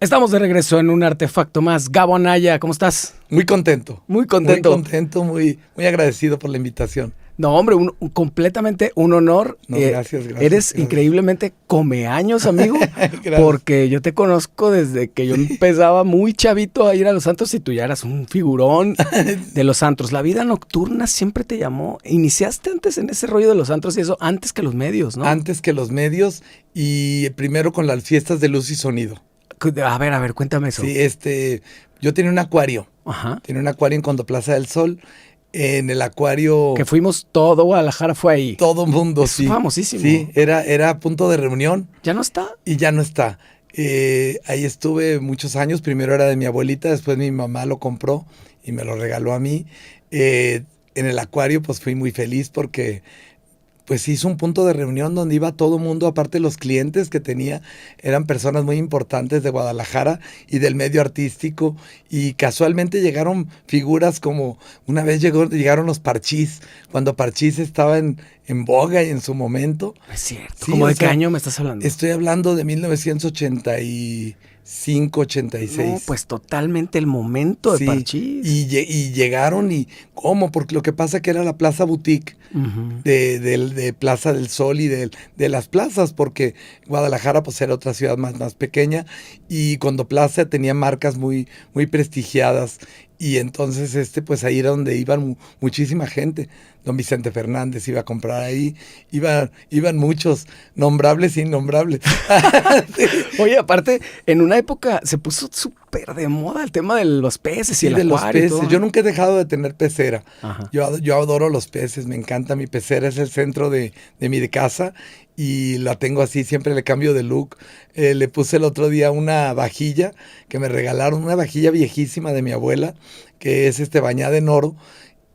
Estamos de regreso en un artefacto más. Gabo Anaya, ¿cómo estás? Muy contento. Muy contento. Muy contento, muy agradecido por la invitación. No, hombre, completamente un honor. No, gracias. Eres gracias. increíblemente comeaños, amigo. Porque yo te conozco desde que yo empezaba muy chavito a ir a los antros y tú ya eras un figurón de los antros. La vida nocturna siempre te llamó. Iniciaste antes en ese rollo de los antros y eso, antes que los medios, ¿no? Antes que los medios y primero con las fiestas de luz y sonido. A ver, cuéntame eso. Sí, yo tenía un acuario. Ajá. Tenía un acuario en Condoplaza del Sol. En el acuario... Que fuimos todo Guadalajara fue ahí. Todo mundo, sí. Es famosísimo. Sí, era punto de reunión. ¿Ya no está? Y ya no está. Ahí estuve muchos años. Primero era de mi abuelita, después mi mamá lo compró y me lo regaló a mí. En el acuario pues fui muy feliz porque... pues hizo un punto de reunión donde iba todo mundo, aparte los clientes que tenía, eran personas muy importantes de Guadalajara y del medio artístico, y casualmente llegaron figuras como, una vez llegaron los Parchís, cuando Parchís estaba en boga y en su momento. Es cierto. Sí, ¿Cómo de qué año me estás hablando? Estoy hablando de 1985, 86. No, pues totalmente el momento de Parchís. Y llegaron y ¿cómo? Porque lo que pasa que era la Plaza Boutique de Plaza del Sol y de las plazas, porque Guadalajara pues era otra ciudad más pequeña y Condoplaza tenía marcas muy prestigiadas. Y entonces pues ahí era donde iban muchísima gente. Don Vicente Fernández iba a comprar ahí, iban muchos, nombrables e innombrables. Sí. Oye, aparte, en una época se puso súper de moda el tema de los peces y el acuario. Los peces. Y todo. Yo nunca he dejado de tener pecera. Ajá. Yo adoro los peces, me encanta. Mi pecera es el centro de mi casa y la tengo así, siempre le cambio de look. Le puse el otro día una vajilla que me regalaron, una vajilla viejísima de mi abuela, que es bañada en oro.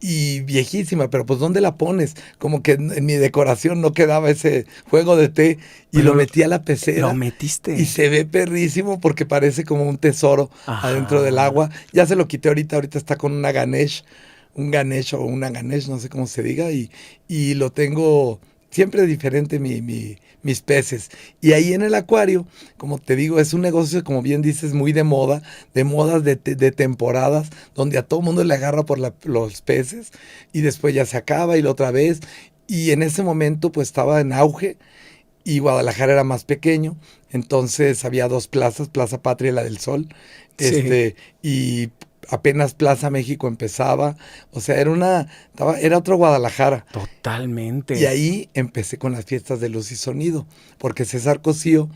Y viejísima, pero pues ¿dónde la pones? Como que en mi decoración no quedaba ese juego de té y pero lo metí a la pecera. Lo metiste. Y se ve perrísimo porque parece como un tesoro adentro del agua. Ya se lo quité ahorita está con una Ganesh, un Ganesh o una Ganesh, no sé cómo se diga, y lo tengo siempre diferente mis peces. Y ahí en el acuario, como te digo, es un negocio, como bien dices, muy de modas, de temporadas, donde a todo mundo le agarra por los peces y después ya se acaba y la otra vez. Y en ese momento pues estaba en auge y Guadalajara era más pequeño, entonces había dos plazas, Plaza Patria y la del Sol, y apenas Plaza México empezaba, o sea, era otro Guadalajara. Totalmente. Y ahí empecé con las fiestas de luz y sonido, porque César Cosío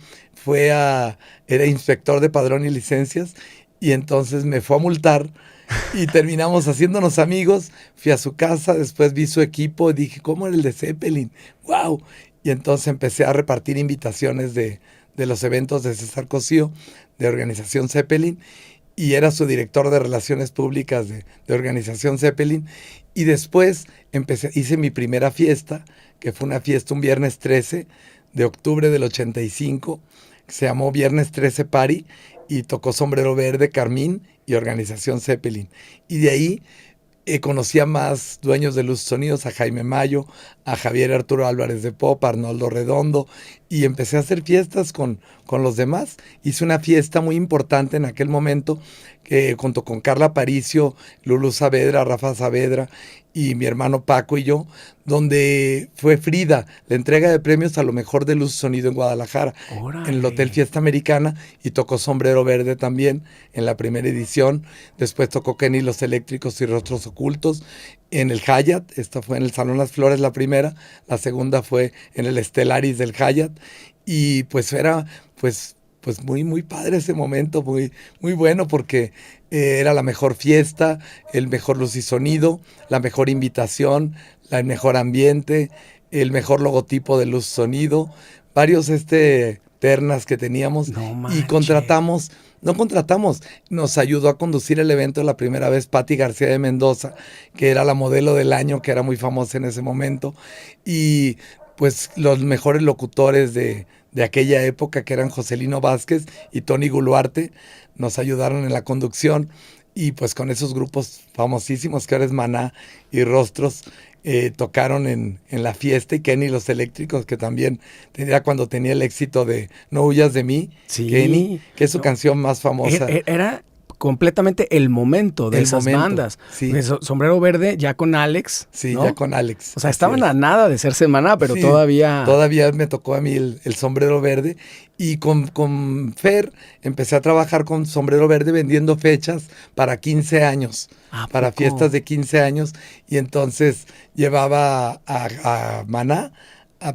era inspector de padrón y licencias, y entonces me fue a multar, y terminamos haciéndonos amigos. Fui a su casa, después vi su equipo, y dije, ¿cómo era el de Zeppelin? ¡Wow! Y entonces empecé a repartir invitaciones de los eventos de César Cosío, de Organización Zeppelin, y era su director de Relaciones Públicas de Organización Zeppelin. Y después hice mi primera fiesta, que fue una fiesta un viernes 13 de octubre del 85, que se llamó Viernes 13 Party, y tocó Sombrero Verde, Carmín y Organización Zeppelin. Y de ahí conocí a más dueños de Luz Sonidos, a Jaime Mayo, a Javier Arturo Álvarez de Popa, a Arnoldo Redondo, y empecé a hacer fiestas con los demás. Hice una fiesta muy importante en aquel momento, junto con Carla Aparicio, Lulu Saavedra, Rafa Saavedra y mi hermano Paco y yo, donde fue Frida, la entrega de premios a lo mejor de Luz Sonido en Guadalajara. ¡Órale! En el Hotel Fiesta Americana, y tocó Sombrero Verde también en la primera edición. Después tocó Kenny Los Eléctricos y Rostros Ocultos en el Hyatt. Esta fue en el Salón Las Flores la primera, la segunda fue en el Stellaris del Hyatt, y pues era pues muy padre ese momento, muy bueno, porque era la mejor fiesta, el mejor luz y sonido, la mejor invitación, el mejor ambiente, el mejor logotipo de luz sonido, varios ternas que teníamos. No Y nos ayudó a conducir el evento la primera vez Patti García de Mendoza, que era la modelo del año, que era muy famosa en ese momento, y pues los mejores locutores de aquella época, que eran Joselino Vázquez y Tony Guluarte, nos ayudaron en la conducción. y pues con esos grupos famosísimos que ahora es Maná y Rostros, tocaron en la fiesta, y Kenny Los Eléctricos, que también tenía cuando tenía el éxito de No huyas de mí, Sí. Kenny, que es su No, canción más famosa. Era completamente el momento de El esas momento, bandas. sí. Porque Sombrero Verde ya con Alex, Sí, ¿no? ya con Alex. O sea, así estaban es. a nada de ser Maná, pero Sí, todavía... todavía me tocó a mí el Sombrero Verde, y con Fer empecé a trabajar con Sombrero Verde vendiendo fechas para 15 años, ¿A para poco? fiestas de 15 años, y entonces llevaba a Maná,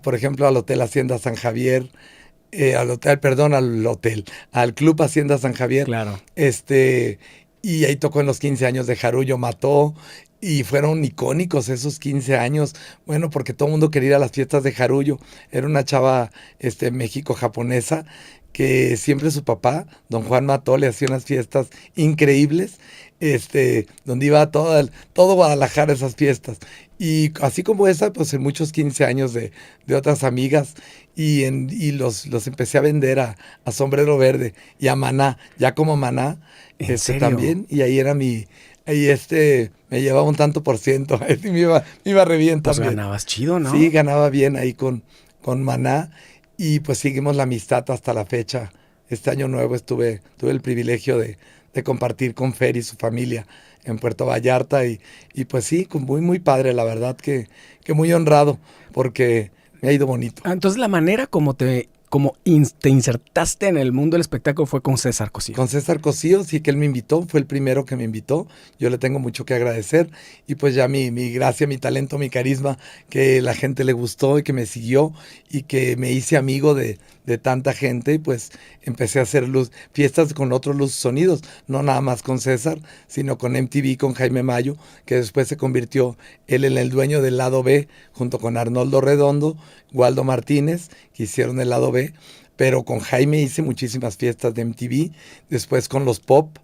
por ejemplo, al Hotel Hacienda San Javier, al Club Hacienda San Javier, Claro. y ahí tocó en los 15 años de Jarullo Mató, y fueron icónicos esos 15 años, bueno, porque todo el mundo quería ir a las fiestas de Jarullo. Era una chava, México-japonesa, que siempre su papá, don Juan Mató, le hacía unas fiestas increíbles, donde iba todo Guadalajara a esas fiestas. Y así como esa, pues en muchos 15 años de otras amigas, y los empecé a vender a Sombrero Verde y a Maná, ya como Maná, ¿En serio? también, y ahí era ahí me llevaba un tanto por ciento, me iba re bien Pues también. ganabas chido, ¿no? Sí, ganaba bien ahí con Maná, y pues seguimos la amistad hasta la fecha. Este año nuevo tuve el privilegio de compartir con Fer y su familia en Puerto Vallarta, y pues sí, muy, muy padre, la verdad que muy honrado, porque me ha ido bonito. Entonces la manera como te insertaste en el mundo del espectáculo fue con César Cosío. Con César Cosío, sí, que él me invitó, fue el primero que me invitó. Yo le tengo mucho que agradecer, y pues ya mi gracia, mi talento, mi carisma, que la gente le gustó y que me siguió, y que me hice amigo de tanta gente, y pues empecé a hacer fiestas con otros Luz Sonidos, no nada más con César, sino con MTV, con Jaime Mayo, que después se convirtió él en el dueño del lado B, junto con Arnoldo Redondo, Waldo Martínez, que hicieron el lado B. Pero con Jaime hice muchísimas fiestas de MTV, después con los Pop,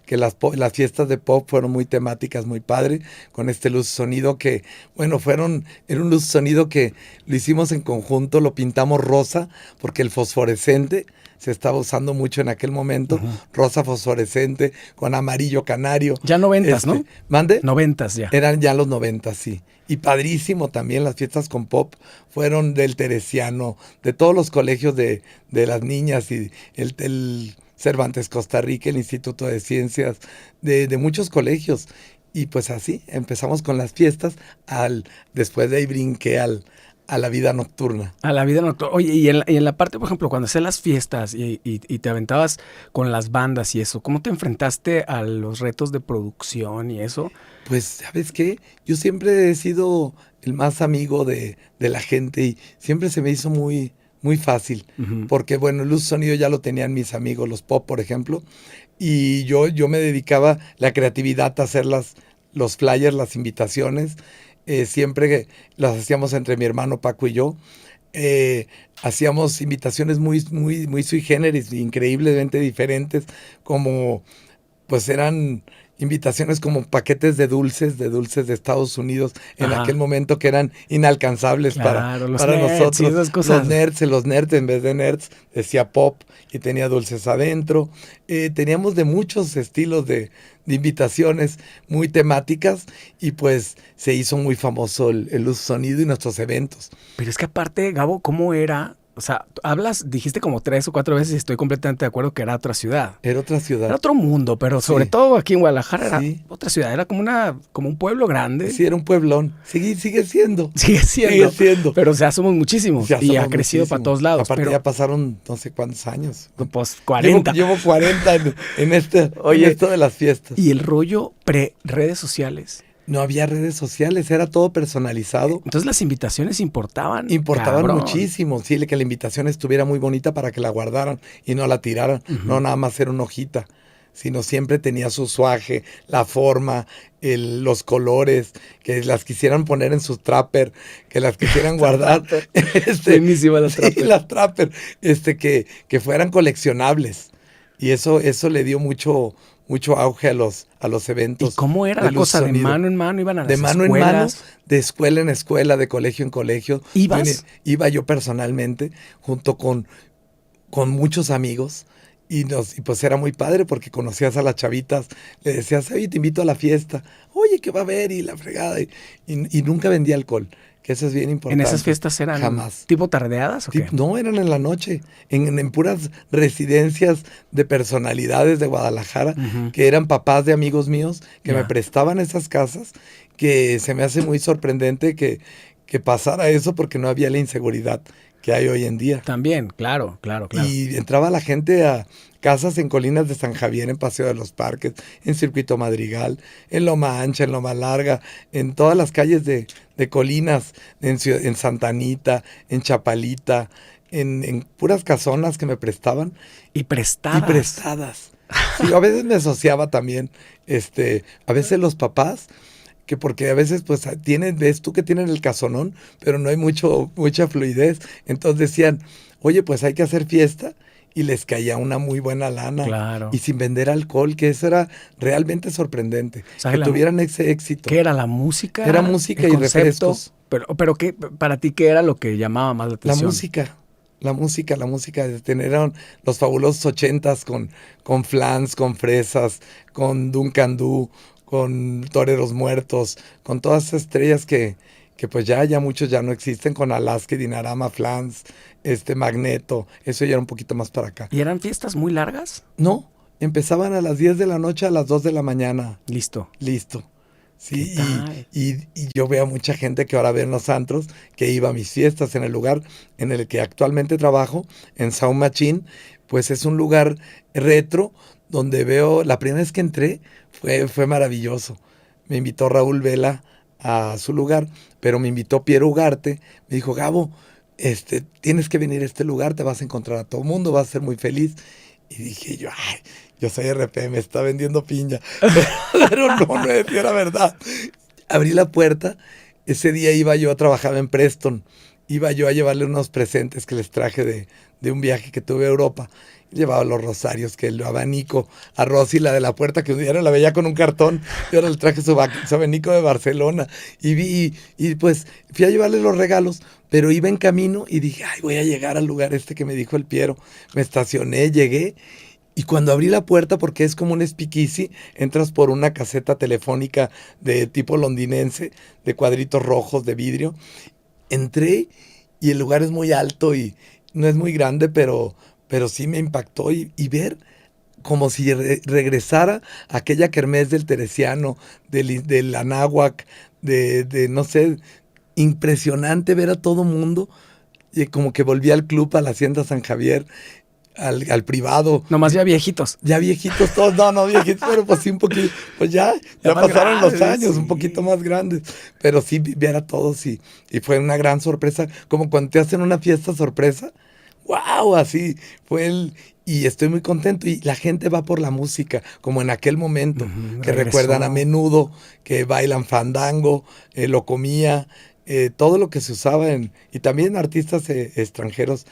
que las fiestas de Pop fueron muy temáticas, muy padre, con Luz Sonido que, bueno, era un Luz Sonido que lo hicimos en conjunto, lo pintamos rosa, porque el fosforescente se estaba usando mucho en aquel momento, rosa fosforescente, con amarillo canario. Ya 90s, ¿no? ¿Mande? 90s ya. Eran ya los 90, sí. Y padrísimo también las fiestas con Pop, fueron del Teresiano, de todos los colegios de las niñas, y el Cervantes Costa Rica, el Instituto de Ciencias, de muchos colegios. Y pues así empezamos con las fiestas, después de ahí brinqué a la vida nocturna. A la vida nocturna. Oye, y en la parte, por ejemplo, cuando hacías las fiestas y te aventabas con las bandas y eso, ¿cómo te enfrentaste a los retos de producción y eso? Pues, ¿sabes qué? Yo siempre he sido el más amigo de la gente, y siempre se me hizo muy, muy fácil. Porque, bueno, Luz Sonido ya lo tenían mis amigos, los Pop, por ejemplo, y yo me dedicaba la creatividad a hacer los flyers, las invitaciones. Siempre que las hacíamos entre mi hermano Paco y yo. Hacíamos invitaciones muy, muy, muy sui generis, increíblemente diferentes, como pues eran invitaciones como paquetes de dulces de Estados Unidos en aquel momento, que eran inalcanzables Claro, para nerds nosotros. y esas cosas. Los nerds en vez de nerds decía pop, y tenía dulces adentro. Teníamos de muchos estilos de invitaciones muy temáticas, y pues se hizo muy famoso el Luz Sonido y nuestros eventos. Pero es que aparte, Gabo, ¿cómo era? O sea, dijiste como 3 o 4 veces y estoy completamente de acuerdo que era otra ciudad. Era otra ciudad. Era otro mundo, pero Sí. sobre todo aquí en Guadalajara Sí. era otra ciudad. Era como un pueblo grande. Sí, era un pueblón. Sigue siendo. Sigue siendo. Sigue siendo. Pero o sea, somos muchísimos. Ya Y somos ha crecido muchísimos. para todos lados. Aparte pero ya pasaron no sé cuántos años. pues 40. Llevo 40 en Oye, esto de las fiestas. Y el rollo pre-redes sociales. No había redes sociales, era todo personalizado. Entonces las invitaciones importaban. Importaban cabrón. muchísimo, sí, que la invitación estuviera muy bonita para que la guardaran y no la tiraran. No nada más era una hojita, sino siempre tenía su suaje, la forma, los colores, que las quisieran poner en su trapper, que las quisieran guardar. Buenísima la Sí, trapper. las trapper, que fueran coleccionables. Y eso le dio mucho auge a los eventos. ¿Y cómo era de la Luz cosa? Sonido. ¿De mano en mano iban a las De mano escuelas? en mano, de escuela en escuela, de colegio en colegio. ¿Ibas? Iba yo personalmente, junto con muchos amigos, Y pues era muy padre porque conocías a las chavitas, le decías, oye, te invito a la fiesta, oye, ¿qué va a haber? Y la fregada, y nunca vendía alcohol, que eso es bien ¿En importante. esas fiestas eran Jamás. tipo tardeadas o qué? No, eran en la noche, en puras residencias de personalidades de Guadalajara, que eran papás de amigos míos, que me prestaban esas casas, que se me hace muy sorprendente que pasara eso porque no había la inseguridad que hay hoy en día. También, claro. Y entraba la gente a casas en Colinas de San Javier, en Paseo de los Parques, en Circuito Madrigal, en Loma Ancha, en Loma Larga, en todas las calles de Colinas, en Santa Anita, en Chapalita, en puras casonas que me prestaban. Y prestadas. Sí, a veces me asociaba también, a veces los papás, que porque a veces pues ves tú que tienen el casonón, pero no hay mucha fluidez. Entonces decían, oye, pues hay que hacer fiesta, y les caía una muy buena lana. Claro. Y sin vender alcohol, que eso era realmente sorprendente. O sea, que tuvieran ese éxito. ¿Qué era la música? Era música y refrescos. Pero ¿qué, para ti qué era lo que llamaba más la atención? La música de tener los fabulosos 80s con Flans, con Fresas, con Duncan Du, con Toreros Muertos, con todas esas estrellas que pues ya muchos ya no existen, con Alaska, Dinarama, Flans, Magneto, eso ya era un poquito más para acá. ¿Y eran fiestas muy largas? No, empezaban a las 10 de la noche a las 2 de la mañana. Listo. Sí, y yo veo a mucha gente que ahora ve en los antros, que iba a mis fiestas en el lugar en el que actualmente trabajo, en Sound Machine, pues es un lugar retro, donde veo, la primera vez que entré fue maravilloso. Me invitó Raúl Vela a su lugar, pero me invitó Piero Ugarte, me dijo, Gabo, tienes que venir a este lugar, te vas a encontrar a todo el mundo, vas a ser muy feliz. Y dije yo, yo soy RP, me está vendiendo piña. Pero no era verdad. Abrí la puerta, ese día iba yo a trabajar en Preston, iba yo a llevarle unos presentes que les traje de un viaje que tuve a Europa. Llevaba los rosarios, que el abanico, a Rosy, la de la puerta, que un día no la veía con un cartón, y ahora le traje su abanico de Barcelona. Y pues fui a llevarle los regalos, pero iba en camino y dije, voy a llegar al lugar que me dijo el Piero. Me estacioné, llegué, y cuando abrí la puerta, porque es como un speakeasy, entras por una caseta telefónica de tipo londinense, de cuadritos rojos de vidrio. Entré y el lugar es muy alto y no es muy grande, pero sí me impactó y ver como si regresara a aquella kermés del Teresiano, del Anáhuac, no sé, impresionante ver a todo mundo, y como que volví al club, a la Hacienda San Javier, al privado. Nomás ya viejitos. Ya viejitos todos, no viejitos, pero pues sí un poquito, pues ya pasaron los años, sí. Un poquito más grandes, pero sí ver a todos y fue una gran sorpresa, como cuando te hacen una fiesta sorpresa. ¡Wow! Así fue y estoy muy contento. Y la gente va por la música, como en aquel momento, que recuerdan a Menudo, que bailan fandango, Lo Comía, todo lo que se usaba y también artistas extranjeros,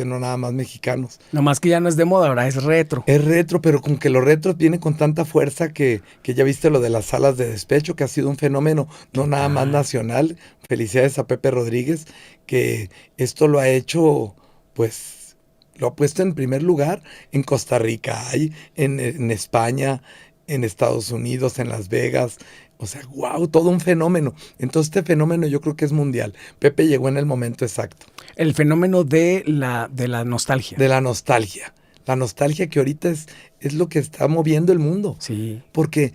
no nada más mexicanos. No más que ya no es de moda, ahora es retro. Es retro, pero con que lo retro viene con tanta fuerza que ya viste lo de las salas de despecho, que ha sido un fenómeno no nada más nacional. Felicidades a Pepe Rodríguez, que esto lo ha hecho, pues lo ha puesto en primer lugar en Costa Rica, en España, en Estados Unidos, en Las Vegas. O sea, wow, todo un fenómeno. Entonces este fenómeno yo creo que es mundial. Pepe llegó en el momento exacto. El fenómeno de la nostalgia. De la nostalgia. La nostalgia que ahorita es lo que está moviendo el mundo. Sí. Porque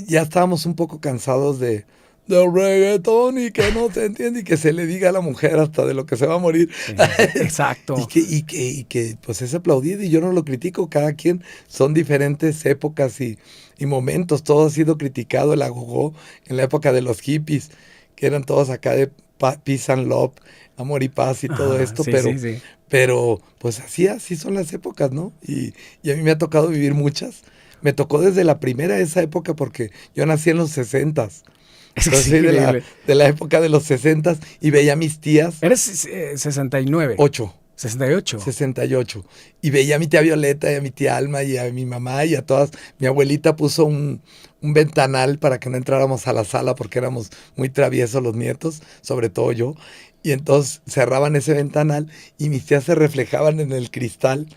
ya estábamos un poco cansados del reggaetón y que no se entiende y que se le diga a la mujer hasta de lo que se va a morir. Sí, exacto. y que pues es aplaudido y yo no lo critico, cada quien son diferentes épocas y momentos, todo ha sido criticado, el agogó en la época de los hippies, que eran todos acá de peace and love, amor y paz y todo esto, sí, pero pues así son las épocas, ¿no? Y a mí me ha tocado vivir muchas, me tocó desde la primera esa época porque yo nací en los 60s. Entonces soy de la época de los 60s y veía a mis tías. ¿Eres 69? 8. 68. 68. Y veía a mi tía Violeta y a mi tía Alma y a mi mamá y a todas. Mi abuelita puso un un ventanal para que no entráramos a la sala porque éramos muy traviesos los nietos, sobre todo yo. Y entonces cerraban ese ventanal y mis tías se reflejaban en el cristal.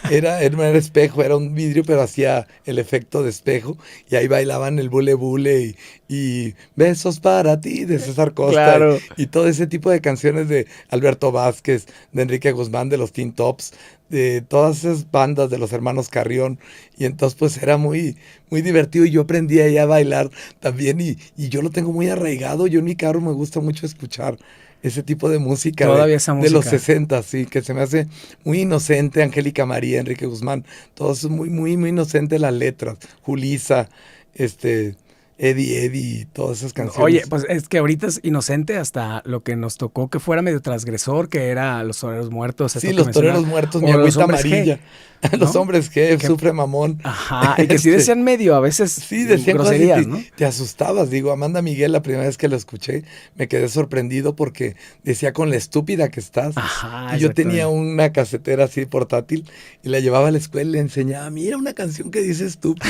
No era espejo, era un vidrio, pero hacía el efecto de espejo. Y ahí bailaban el bule bule y besos para ti de César Costa. Claro. Y todo ese tipo de canciones de Alberto Vázquez, de Enrique Guzmán, de los Teen Tops, de todas esas bandas de los hermanos Carrión. Y entonces pues era muy, muy divertido y yo aprendí ahí a bailar también y yo lo tengo muy arraigado. Yo en mi carro me gusta mucho escuchar ese tipo de música, Todavía esa música de los 60, sí, que se me hace muy inocente. Angélica María, Enrique Guzmán, todo eso es muy, muy, muy inocente, las letras. Julisa, Eddie, todas esas canciones. Oye, pues es que ahorita es inocente hasta lo que nos tocó que fuera medio transgresor, que era Los Toreros Muertos. Sí, Los Toreros Muertos, mi agüita amarilla. G, ¿no? Los hombres G, Sufre Mamón. Ajá, y que sí decían medio, a veces sí, decían groserías, cosas y ¿no? Te asustabas. Digo, Amanda Miguel, la primera vez que lo escuché, me quedé sorprendido porque decía con la estúpida que estás. Ajá, y yo tenía una casetera así portátil y la llevaba a la escuela y le enseñaba, mira una canción que dice estúpida.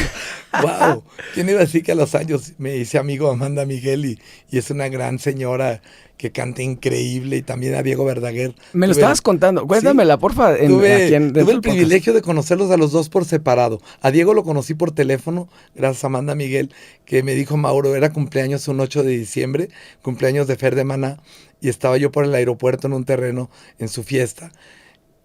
¡Wow! ¿Quién iba a decir que a los años me hice amigo de Amanda Miguel y es una gran señora que canta increíble, y también a Diego Verdaguer. Me lo estabas contando, cuéntamela, sí, porfa. Tuve el privilegio de conocerlos a los dos por separado. A Diego lo conocí por teléfono, gracias a Amanda Miguel, que me dijo, Mauro, era cumpleaños un 8 de diciembre, cumpleaños de Fer de Maná, y estaba yo por el aeropuerto en un terreno en su fiesta.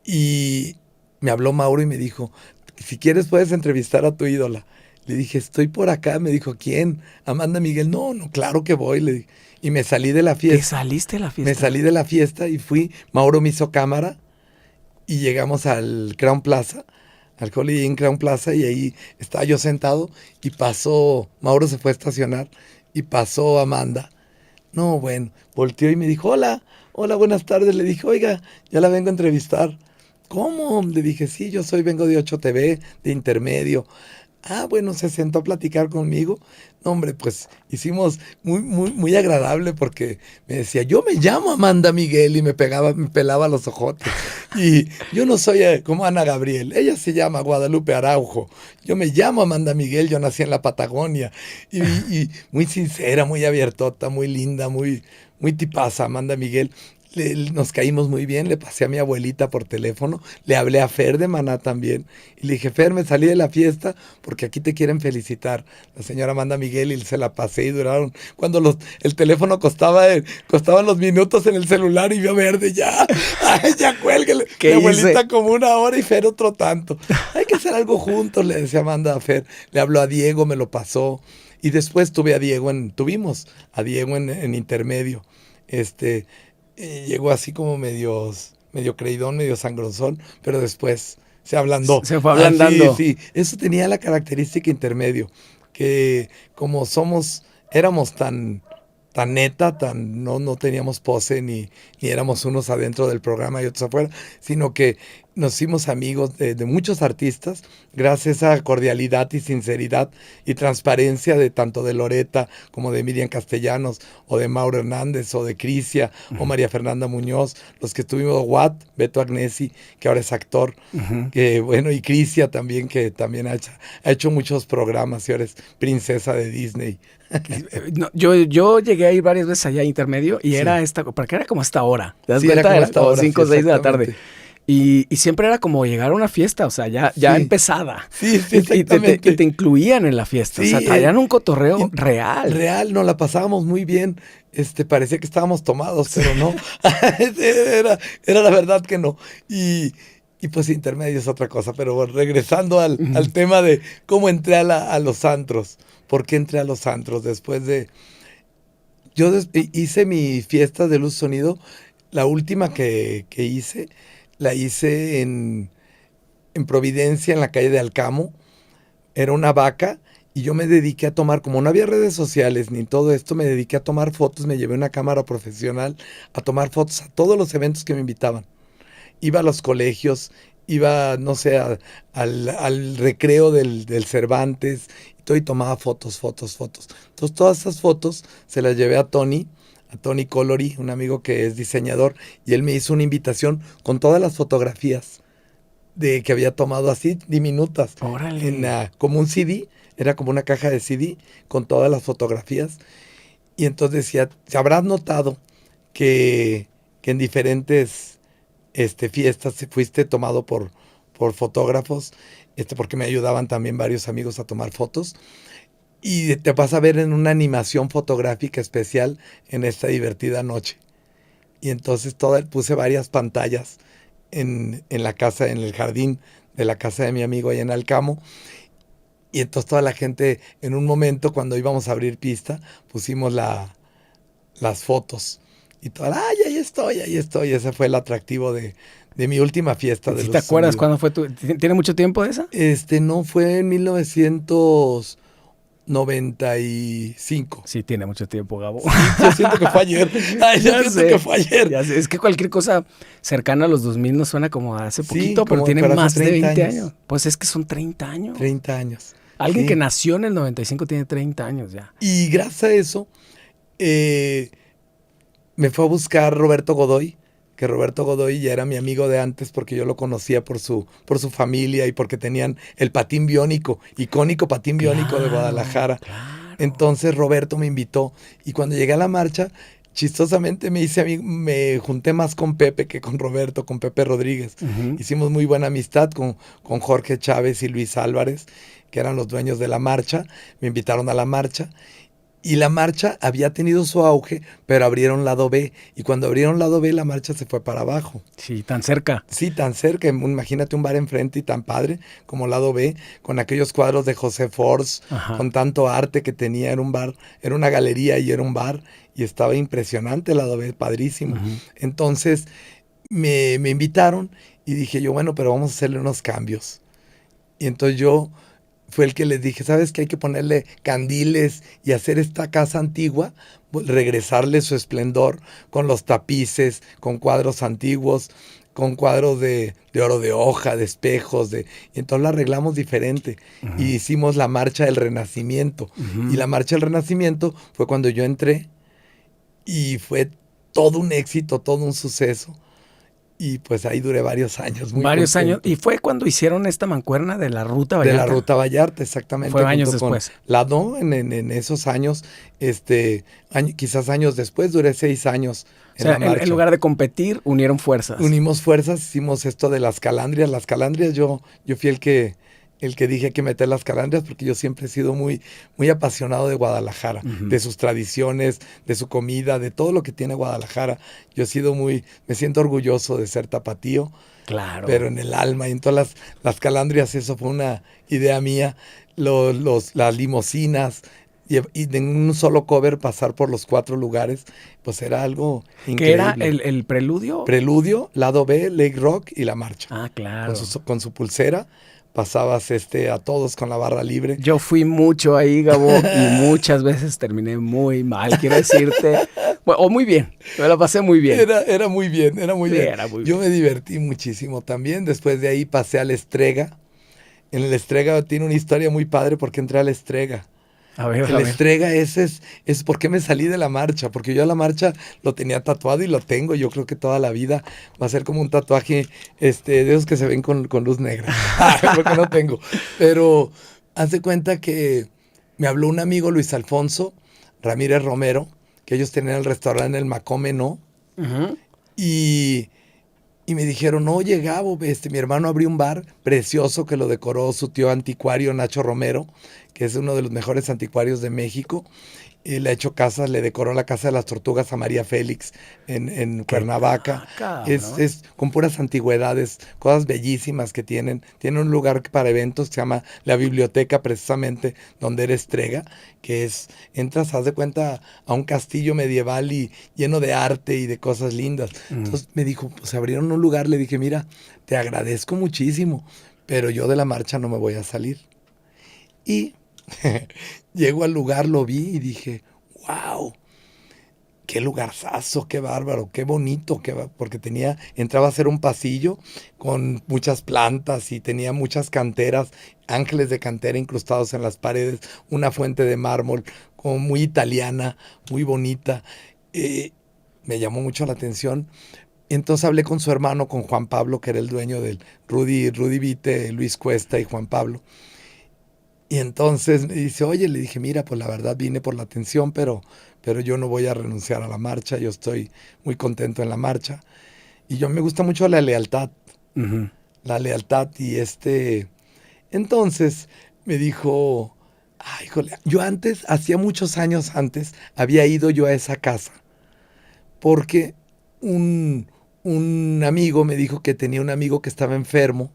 Y me habló Mauro y me dijo, si quieres puedes entrevistar a tu ídola. Le dije, estoy por acá. Me dijo, ¿quién? Amanda Miguel. No, claro que voy. Le dije. Y me salí de la fiesta. ¿Te saliste de la fiesta? Me salí de la fiesta y fui. Mauro me hizo cámara y llegamos al Crown Plaza, al Holiday Inn Crown Plaza, y ahí estaba yo sentado y pasó, Mauro se fue a estacionar y pasó Amanda. No, bueno, volteó y me dijo, hola, buenas tardes. Le dije, oiga, ya la vengo a entrevistar. ¿Cómo? Le dije, sí, vengo de 8TV, de Intermedio. Ah, bueno, se sentó a platicar conmigo. No, hombre, pues hicimos muy, muy, muy agradable porque me decía, yo me llamo Amanda Miguel y me pelaba los ojotes. Y yo no soy como Ana Gabriel, ella se llama Guadalupe Araujo. Yo me llamo Amanda Miguel, yo nací en la Patagonia. Y muy sincera, muy abiertota, muy linda, muy, muy tipaza Amanda Miguel. Nos caímos muy bien, le pasé a mi abuelita por teléfono, le hablé a Fer de Maná también, y le dije, Fer, me salí de la fiesta porque aquí te quieren felicitar, la señora Amanda Miguel, y se la pasé y duraron, cuando el teléfono costaban los minutos en el celular y yo verde, ya cuélguele, mi abuelita como 1 hora y Fer otro tanto, hay que hacer algo juntos, le decía Amanda a Fer, le habló a Diego, me lo pasó, y después tuvimos a Diego en Intermedio, llegó así como medio creidón, medio sangrosón, pero después se ablandó. Se fue ablandando. Sí. Eso tenía la característica Intermedio, que como éramos tan neta, no teníamos pose, ni éramos unos adentro del programa y otros afuera, sino que nos hicimos amigos de muchos artistas, gracias a esa cordialidad y sinceridad y transparencia de tanto de Loretta como de Miriam Castellanos, o de Mauro Hernández, o de Crisia, o María Fernanda Muñoz, los que estuvimos, Watt, Beto Agnesi, que ahora es actor, que bueno, y Crisia también, que también ha hecho muchos programas y ahora es princesa de Disney. No, yo llegué a ir varias veces allá a Intermedio y era porque era como esta hora. ¿Te das cuenta? Era como hora, 5 o 6 de la tarde. Y siempre era como llegar a una fiesta, o sea, ya empezada. Sí, exactamente. Y te incluían en la fiesta, o sea, traían un cotorreo real. Real, nos la pasábamos muy bien. Parecía que estábamos tomados, pero no. era la verdad que no. Y pues Intermedio es otra cosa, pero bueno, regresando al tema de cómo entré a los antros. ¿Por qué entré a los antros? Yo hice mi fiesta de luz sonido, la última que hice, la hice en Providencia, en la calle de Alcamo. Era una vaca y yo me dediqué a tomar, como no había redes sociales ni todo esto, me dediqué a tomar fotos, me llevé una cámara profesional a tomar fotos a todos los eventos que me invitaban. Iba a los colegios, iba, no sé, al recreo del Cervantes, y tomaba fotos. Entonces todas esas fotos se las llevé a Tony Colori, un amigo que es diseñador, y él me hizo una invitación con todas las fotografías de que había tomado así, diminutas. Órale. Como un CD, era como una caja de CD con todas las fotografías. Y entonces decía, ¿se habrás notado que en diferentes fiestas fuiste tomado por fotógrafos? Porque me ayudaban también varios amigos a tomar fotos. Y te vas a ver en una animación fotográfica especial en esta divertida noche. Y entonces puse varias pantallas en la casa, en el jardín de la casa de mi amigo allá en Alcamo. Y entonces toda la gente, en un momento cuando íbamos a abrir pista, pusimos las fotos. Y toda, ¡ay, ahí estoy, ahí estoy! Ese fue el atractivo de mi última fiesta de ¿Sí los te acuerdas sonidos. cuándo fue ¿Tiene mucho tiempo de esa? No, fue en 1995. Sí, tiene mucho tiempo, Gabo. Sí, yo siento que fue ayer. Ay, yo Ya siento sé, que fue ayer. ya sé. Es que cualquier cosa cercana a los 2000 nos suena como a hace Sí, poquito, pero como tiene pero hace más de 30 20 años. años. Pues es que son 30 años. 30 años. Alguien Sí. que nació en el 95 tiene 30 años ya. Y gracias a eso, me fue a buscar Roberto Godoy, que Roberto Godoy ya era mi amigo de antes porque yo lo conocía por su familia y porque tenían el patín biónico, icónico patín biónico de Guadalajara. Claro. Entonces Roberto me invitó y cuando llegué a la marcha, chistosamente me junté más con Pepe que con Roberto, con Pepe Rodríguez. Ujú. Hicimos muy buena amistad con Jorge Chávez y Luis Álvarez, que eran los dueños de la marcha. Me invitaron a la marcha. Y la marcha había tenido su auge, pero abrieron lado B. Y cuando abrieron lado B, la marcha se fue para abajo. Sí, tan cerca. Sí, tan cerca. Imagínate un bar enfrente y tan padre como lado B, con aquellos cuadros de José Force, Ajá. con tanto arte que tenía. Era un bar, era una galería y era un bar. Y estaba impresionante el lado B, padrísimo. Ujú. Entonces me invitaron y dije yo, bueno, pero vamos a hacerle unos cambios. Y entonces yo fue el que les dije, ¿sabes qué? Hay que ponerle candiles y hacer esta casa antigua, regresarle su esplendor con los tapices, con cuadros antiguos, con cuadros de oro de hoja, de espejos, y entonces la arreglamos diferente. Ujú. Y hicimos la marcha del Renacimiento. Ujú. Y la marcha del Renacimiento fue cuando yo entré y fue todo un éxito, todo un suceso. Y pues ahí duré varios años, muy Varios años. contento. Y fue cuando hicieron esta mancuerna de la Ruta De Vallarta. la Ruta Vallarta, exactamente. Fue años junto con después. Lado, en esos años, quizás años después, duré 6 años O sea, en la marcha. en lugar de competir, unieron fuerzas. Unimos fuerzas, hicimos esto de las calandrias. Las calandrias, yo fui el que dije que meter las calandrias porque yo siempre he sido muy, muy apasionado de Guadalajara, Ujú. de sus tradiciones, de su comida, de todo lo que tiene Guadalajara. Yo he sido me siento orgulloso de ser tapatío. Claro. Pero en el alma. Y en todas las calandrias, eso fue una idea mía. Las limusinas y en un solo cover pasar por los 4 lugares, pues era algo ¿Qué increíble. era el preludio? Preludio, lado B, Lake Rock y la marcha. Ah, claro. Con su pulsera pasabas a todos con la barra libre. Yo fui mucho ahí, Gabo, y muchas veces terminé muy mal, quiero decirte. Bueno, o muy bien, me la pasé muy bien. Era muy bien, era muy Sí, bien. era muy Yo bien. me divertí muchísimo también. Después de ahí pasé al Estrega. En el Estrega tiene una historia muy padre porque entré al Estrega. A ver, El a ver. Estrega es por qué me salí de la marcha, porque yo a la marcha lo tenía tatuado y lo tengo, yo creo que toda la vida va a ser como un tatuaje de esos que se ven con luz negra, porque no tengo. Pero haz de cuenta que me habló un amigo, Luis Alfonso Ramírez Romero, que ellos tenían el restaurante El Macome, ¿no? Ujú. Y me dijeron, oye Gabo, mi hermano abrió un bar precioso que lo decoró su tío anticuario Nacho Romero, que es uno de los mejores anticuarios de México. Y le ha hecho casas, le decoró la Casa de las Tortugas a María Félix en Cuernavaca. cabrón. Es con puras antigüedades, cosas bellísimas que tienen. Tiene un lugar para eventos que se llama la biblioteca, precisamente, donde eres Estrega, que entras, haz de cuenta, a un castillo medieval y lleno de arte y de cosas lindas. Entonces me dijo, pues abrieron un lugar, le dije, mira, te agradezco muchísimo, pero yo de la marcha no me voy a salir. Y llego al lugar, lo vi y dije, wow, qué lugarzazo, qué bárbaro, qué bonito, porque entraba a ser un pasillo con muchas plantas y tenía muchas canteras, ángeles de cantera incrustados en las paredes, una fuente de mármol como muy italiana, muy bonita. Me llamó mucho la atención, Entonces hablé con su hermano, con Juan Pablo, que era el dueño del Rudy Vite, Luis Cuesta y Juan Pablo. Y entonces me dice, oye, le dije, mira, pues la verdad vine por la atención, pero yo no voy a renunciar a la marcha, yo estoy muy contento en la marcha. Y yo me gusta mucho la lealtad, Ujú. la lealtad. Y entonces me dijo, ay, híjole, yo antes, hacía muchos años antes, había ido yo a esa casa, porque un amigo me dijo que tenía un amigo que estaba enfermo,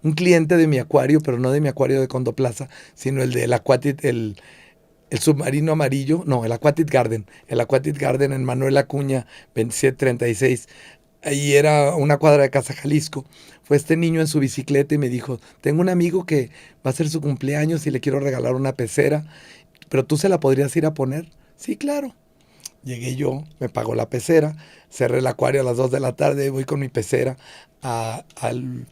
un cliente de mi acuario, pero no de mi acuario de Condoplaza, sino el del Aquatic, el submarino amarillo, no, el Aquatic Garden en Manuel Acuña, 2736. Ahí era una cuadra de Casa Jalisco. Fue este niño en su bicicleta y me dijo, tengo un amigo que va a ser su cumpleaños y le quiero regalar una pecera, pero tú se la podrías ir a poner. Sí, claro. Llegué yo, me pagó la pecera, cerré el acuario a las 2 de la tarde, voy con mi pecera al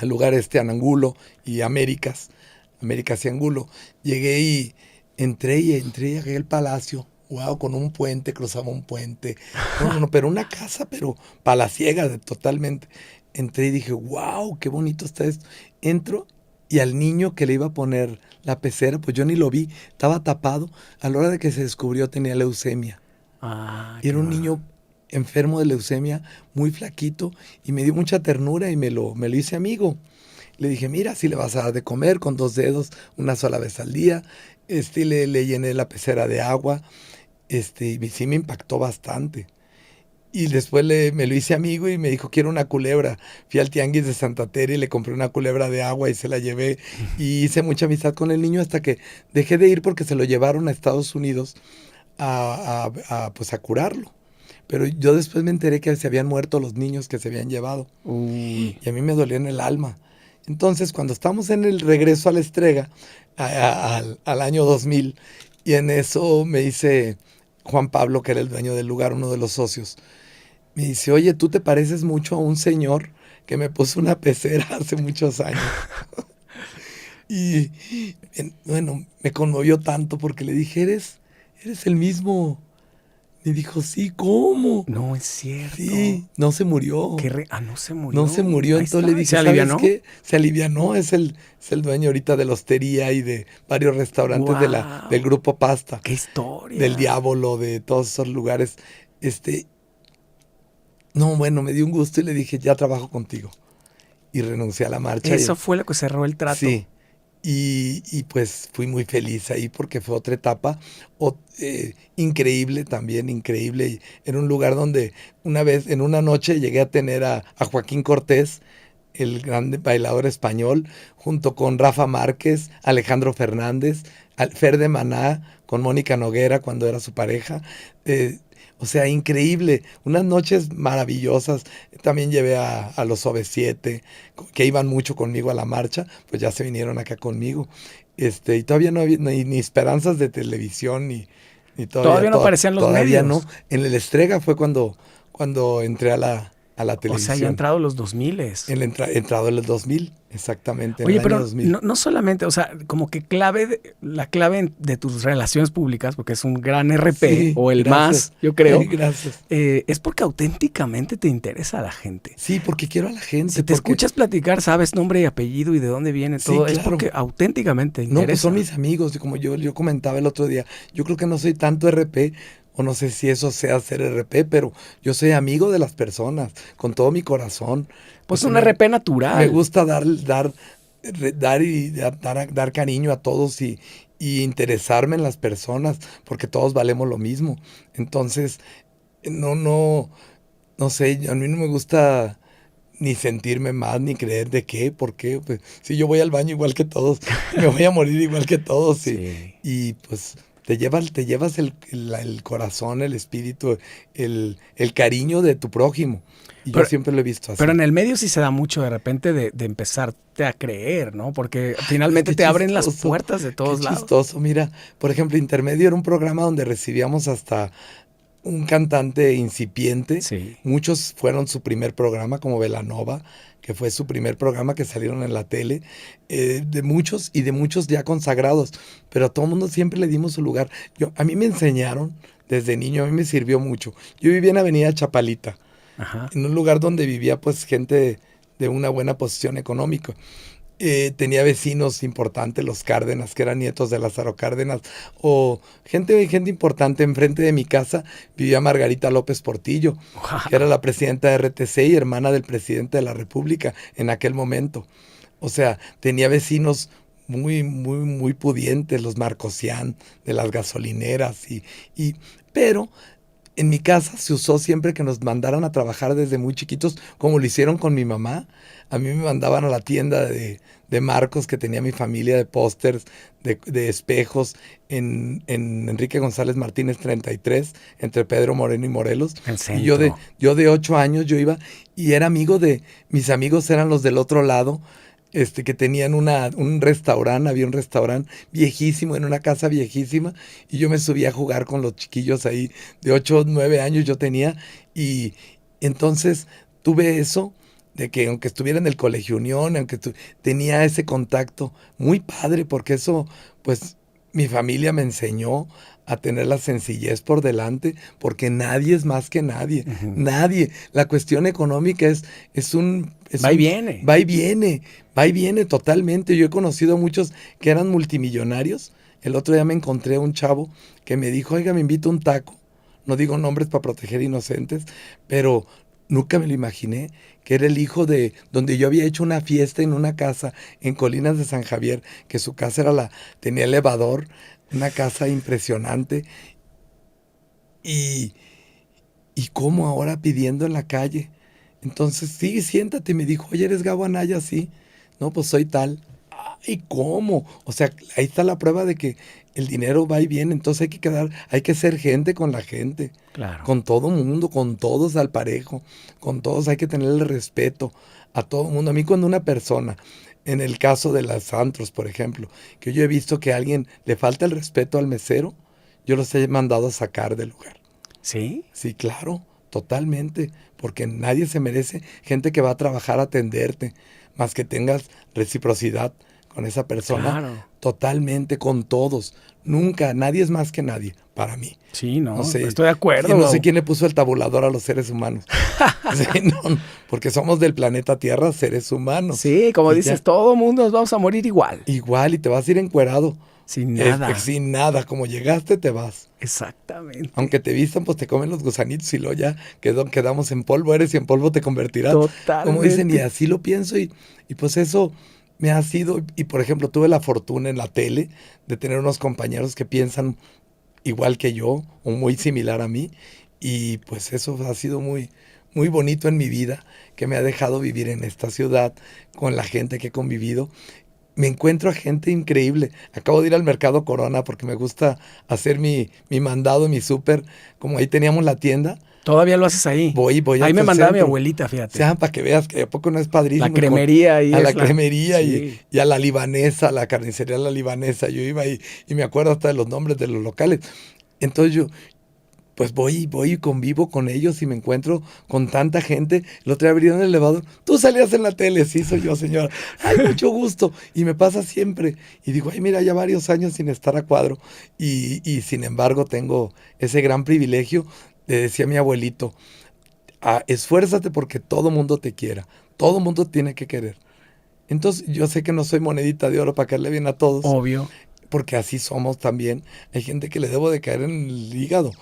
lugar Anangulo y Américas y Angulo. Llegué y entré al palacio. Wow, con un puente, cruzaba un puente. No, pero una casa, pero palaciega totalmente. Entré y dije, wow, qué bonito está esto. Entro y al niño que le iba a poner la pecera, pues yo ni lo vi, estaba tapado. A la hora de que se descubrió tenía leucemia. Ah, Y era un niño enfermo de leucemia, muy flaquito, y me dio mucha ternura y me lo hice amigo. Le dije, mira, si le vas a dar de comer con 2 dedos, una sola vez al día. Le llené la pecera de agua. Y sí me impactó bastante. Y después me lo hice amigo y me dijo, quiero una culebra. Fui al tianguis de Santa Tere y le compré una culebra de agua y se la llevé. Y hice mucha amistad con el niño hasta que dejé de ir porque se lo llevaron a Estados Unidos pues a curarlo. Pero yo después me enteré que se habían muerto los niños que se habían llevado. Uy. Y a mí me dolía en el alma. Entonces, cuando estamos en el regreso a la Estrega, al año 2000, y en eso me dice Juan Pablo, que era el dueño del lugar, uno de los socios, me dice, oye, tú te pareces mucho a un señor que me puso una pecera hace muchos años. Y bueno, me conmovió tanto porque le dije, eres el mismo. Me dijo, sí, ¿cómo? No es cierto. Sí, no se murió. No se murió. No se murió, Ahí entonces está. le dije, ¿Se alivianó? ¿sabes qué? Se alivianó, es el dueño ahorita de la hostería y de varios restaurantes Guau. del grupo Pasta, ¡Qué historia! del Diablo, de todos esos lugares. No, bueno, me dio un gusto y le dije, ya trabajo contigo. Y renuncié a la marcha. Eso fue lo que cerró el trato. Sí, y pues fui muy feliz ahí porque fue otra etapa increíble también, increíble. Y era un lugar donde una vez, en una noche, llegué a tener a Joaquín Cortés, el gran bailador español, junto con Rafa Márquez, Alejandro Fernández, Fer de Maná, con Mónica Noguera cuando era su pareja. O sea, increíble, unas noches maravillosas. También llevé a los OV7, que iban mucho conmigo a la marcha, pues ya se vinieron acá conmigo. Y todavía no había ni esperanzas de televisión, ni Todavía no aparecían los todavía medios. no. En el Estrega fue cuando entré a la O televisión. sea, ya entrado los 2000. Entrado en el 2000, exactamente, en Oye, el año pero 2000. no solamente, o sea, como que la clave de tus relaciones públicas, porque es un gran RP, Sí, o el gracias. más, yo creo, Gracias. es porque auténticamente te interesa a la gente. Sí, porque quiero a la gente. Si te porque escuchas platicar, sabes nombre y apellido y de dónde viene Sí, todo, es claro. porque auténticamente te No, pues interesa. son mis amigos, y como yo comentaba el otro día, yo creo que no soy tanto RP, o no sé si eso sea ser RP, pero yo soy amigo de las personas, con todo mi corazón. Pues Porque un RP natural. Me gusta dar cariño a todos y interesarme en las personas, porque todos valemos lo mismo. Entonces, no sé, a mí no me gusta ni sentirme más, ni creer de qué, por qué. Pues, si yo voy al baño igual que todos, me voy a morir igual que todos. Sí. Y pues te llevas el corazón, el espíritu, el cariño de tu prójimo. Y yo siempre lo he visto así. Pero en el medio sí se da mucho de repente de empezarte a creer, ¿no? Porque finalmente te abren las puertas de todos lados. Chistoso, mira, por ejemplo, Intermedio era un programa donde recibíamos hasta un cantante incipiente. Sí. Muchos fueron su primer programa, como Belanova, que fue su primer programa que salieron en la tele, de muchos ya consagrados, pero a todo el mundo siempre le dimos su lugar. A mí me enseñaron desde niño, a mí me sirvió mucho. Yo vivía en Avenida Chapalita, Ajá. en un lugar donde vivía pues gente de una buena posición económica. Tenía vecinos importantes, los Cárdenas, que eran nietos de Lázaro Cárdenas, o gente importante. Enfrente de mi casa vivía Margarita López Portillo, que era Wow. la presidenta de RTC y hermana del presidente de la República en aquel momento. O sea, tenía vecinos muy pudientes, los Marcosian, de las gasolineras, pero en mi casa se usó siempre que nos mandaran a trabajar desde muy chiquitos, como lo hicieron con mi mamá. A mí me mandaban a la tienda de Marcos, que tenía mi familia, de pósters, de espejos, en Enrique González Martínez 33, entre Pedro Moreno y Morelos. El Y centro. yo de 8 años yo iba y era amigo mis amigos eran los del otro lado, que tenían un restaurante, había un restaurante viejísimo, en una casa viejísima, y yo me subía a jugar con los chiquillos ahí, de 8 9 años yo tenía, y entonces tuve eso, de que aunque estuviera en el Colegio Unión, tenía ese contacto muy padre, porque eso, pues, mi familia me enseñó a tener la sencillez por delante, porque nadie es más que nadie, Ujú. nadie. La cuestión económica Va y viene. va y viene, va y viene totalmente. Yo he conocido a muchos que eran multimillonarios. El otro día me encontré a un chavo que me dijo, oiga, me invito a un taco. No digo nombres para proteger inocentes, pero nunca me lo imaginé, que era el hijo de donde yo había hecho una fiesta en una casa en Colinas de San Javier, que su casa tenía elevador, una casa impresionante, y, y cómo ahora pidiendo en la calle. Entonces, sí, siéntate, me dijo, oye, ¿eres Gabo Anaya? Sí. No, pues soy tal. ¿Y cómo? O sea, ahí está la prueba de que el dinero va y viene, entonces hay que ser gente con la gente, Claro. con todo mundo, con todos al parejo, con todos hay que tenerle respeto a todo mundo. A mí cuando una persona, en el caso de las antros, por ejemplo, que yo he visto que a alguien le falta el respeto al mesero, yo los he mandado a sacar del lugar. ¿Sí? Sí, claro, totalmente, porque nadie se merece gente que va a trabajar a atenderte, más que tengas reciprocidad con esa persona, Claro. totalmente, con todos. Nunca, nadie es más que nadie, para mí. Sí, No no, sé, estoy de acuerdo. no sé quién le puso el tabulador a los seres humanos. Sí, no, porque somos del planeta Tierra, seres humanos. Sí, como Y dices, ya, todo mundo nos vamos a morir igual. igual, y te vas a ir encuerado. Sin nada. Sin nada, como llegaste, te vas. Exactamente. Aunque te vistan, pues te comen los gusanitos y luego ya quedamos en polvo, eres y en polvo te convertirás. Como dicen, y Totalmente. así lo pienso y pues eso me ha sido, y por ejemplo, tuve la fortuna en la tele de tener unos compañeros que piensan igual que yo o muy similar a mí, y pues eso ha sido muy bonito en mi vida, que me ha dejado vivir en esta ciudad con la gente que he convivido. Me encuentro a gente increíble. Acabo de ir al Mercado Corona porque me gusta hacer mi mandado, mi súper. Como ahí teníamos la tienda, Todavía lo haces ahí. voy Ahí hasta me el mandaba mi centro. abuelita, O fíjate. sea, para que veas que a poco no es padrísimo. La cremería ahí a la es la... cremería Sí. y a la libanesa, a la carnicería La Libanesa. Yo iba ahí y me acuerdo hasta de los nombres de los locales. Entonces yo, pues voy y convivo con ellos y me encuentro con tanta gente. El otro día abrieron el elevador. Tú salías en la tele, sí, soy yo, señora. Ay, mucho gusto. Y me pasa siempre. Y digo, ay, mira, ya varios años sin estar a cuadro. Y sin embargo tengo ese gran privilegio. Le decía a mi abuelito, esfuérzate porque todo mundo te quiera. Todo mundo tiene que querer. Entonces yo sé que no soy monedita de oro para caerle bien a todos, Obvio. porque así somos también. Hay gente que le debo de caer en el hígado.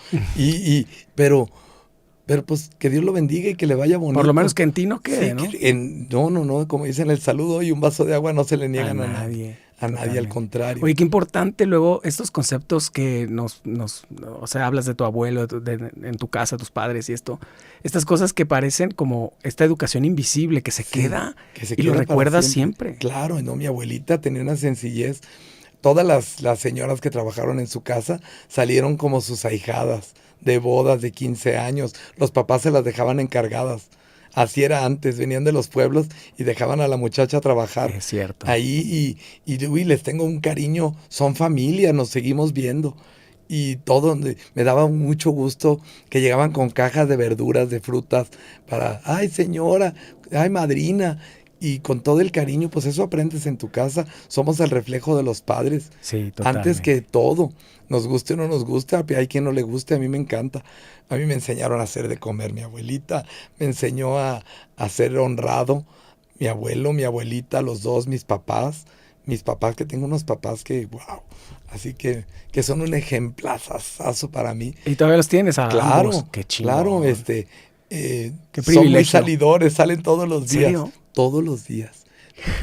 Pero pues que Dios lo bendiga y que le vaya bonito. Por lo menos que en ti no quede, Sí, ¿no? no, como dicen, el saludo y un vaso de agua no se le A niegan a nadie. nadie. A nadie, al Totalmente. contrario. Oye, qué importante luego estos conceptos que o sea, hablas de tu abuelo, en tu casa, tus padres y esto, estas cosas que parecen como esta educación invisible que se Sí, queda que se y lo queda para recuerdas siempre. siempre. Claro, no, mi abuelita tenía una sencillez. Todas las señoras que trabajaron en su casa salieron como sus ahijadas de bodas de 15 años. Los papás se las dejaban encargadas. Así era antes, venían de los pueblos y dejaban a la muchacha trabajar Es cierto. ahí uy, les tengo un cariño, son familia, nos seguimos viendo. Y todo, me daba mucho gusto que llegaban con cajas de verduras, de frutas, ay señora, ay madrina, y con todo el cariño, pues eso aprendes en tu casa. Somos el reflejo de los padres. Sí, Antes que totalmente. todo, nos guste o no nos guste, hay quien no le guste, a mí me encanta. A mí me enseñaron a hacer de comer mi abuelita, me enseñó a ser honrado mi abuelo, mi abuelita, los dos, mis papás, que tengo unos papás que, wow, así que son un ejemplazazo para mí. ¿Y todavía los tienes a ambos? Claro, Qué claro, chingón. Qué son muy privilegio. salidores, salen ¿En serio? todos los días.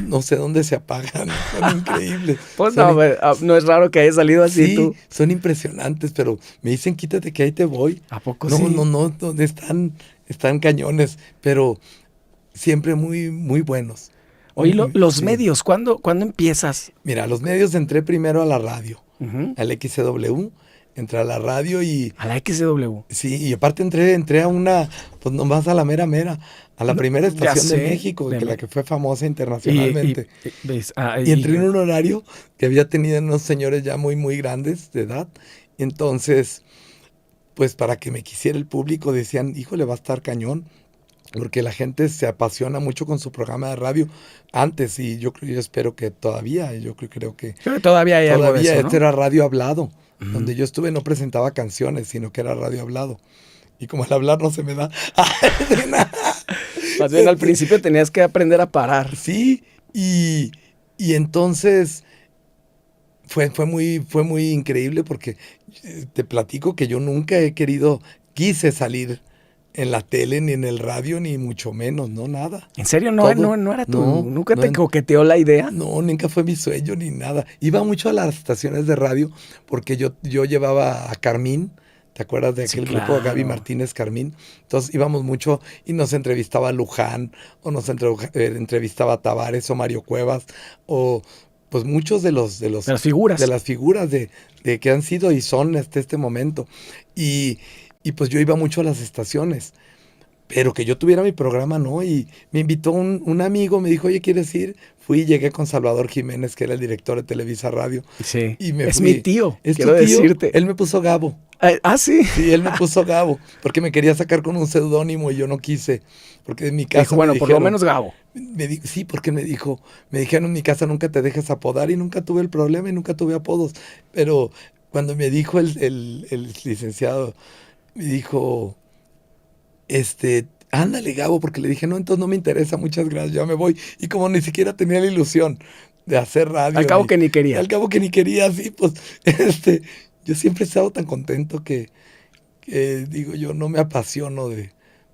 No sé dónde se apagan, son increíbles. Pues Son, no, in- no es raro que haya salido así sí, tú. son impresionantes, pero me dicen quítate que ahí te voy. ¿A poco No, no, sí? no, están cañones, pero siempre muy, muy buenos. Oye, los Sí. medios, ¿cuándo empiezas? Mira, los medios entré primero a la radio, Ujú. al XW, entré a la radio y A la XW. sí, y aparte entré a una, pues nomás a la mera, a la No, primera ya estación de sé. México, la que fue famosa Y, internacionalmente. ¿ves? Y entré en un horario que había tenido unos señores ya muy, muy grandes de edad. Y entonces, pues para que me quisiera el público decían, híjole, va a estar cañón, porque la gente se apasiona mucho con su programa de radio antes y yo espero que todavía, creo que todavía hay algo de todavía eso, este ¿no? era radio hablado. Ujú. Donde yo estuve no presentaba canciones, sino que era radio hablado. Y como el hablar no se me da. Más bien al principio tenías que aprender a parar. Sí, y entonces fue muy increíble porque te platico que yo nunca quise salir en la tele, ni en el radio, ni mucho menos, no, nada. ¿En serio Todo, no era no, nunca no, te coqueteó la idea? no, nunca fue mi sueño ni nada. Iba mucho a las estaciones de radio porque yo llevaba a Carmín. ¿Te acuerdas de Sí, aquel grupo Gaby claro. Martínez Carmín? Entonces íbamos mucho y nos entrevistaba Luján, o entrevistaba a Tavares o Mario Cuevas, o pues muchos De las de figuras. las figuras de que han sido y son hasta este momento. Y, y pues yo iba mucho a las estaciones. Pero que yo tuviera mi programa, no. Y me invitó un amigo, me dijo, oye, ¿quieres ir? Fui, llegué con Salvador Jiménez, que era el director de Televisa Radio, Sí. y me Es mi fui. tío, ¿Es tu quiero tío? decirte. Él me puso Gabo. Sí. Sí, él me puso Gabo, porque me quería sacar con un seudónimo y yo no quise. Porque en mi Te dijo, casa me bueno, por lo dijeron, menos Gabo. sí, porque me dijeron en mi casa nunca te dejes apodar y nunca tuve el problema y nunca tuve apodos. Pero cuando me dijo el licenciado, me dijo, ándale, Gabo, porque le dije, no, entonces no me interesa, muchas gracias, ya me voy. Y como ni siquiera tenía la ilusión de hacer Al radio, cabo que ni y quería. al cabo que ni quería, sí, pues, yo siempre he estado tan contento que digo, yo no me apasiono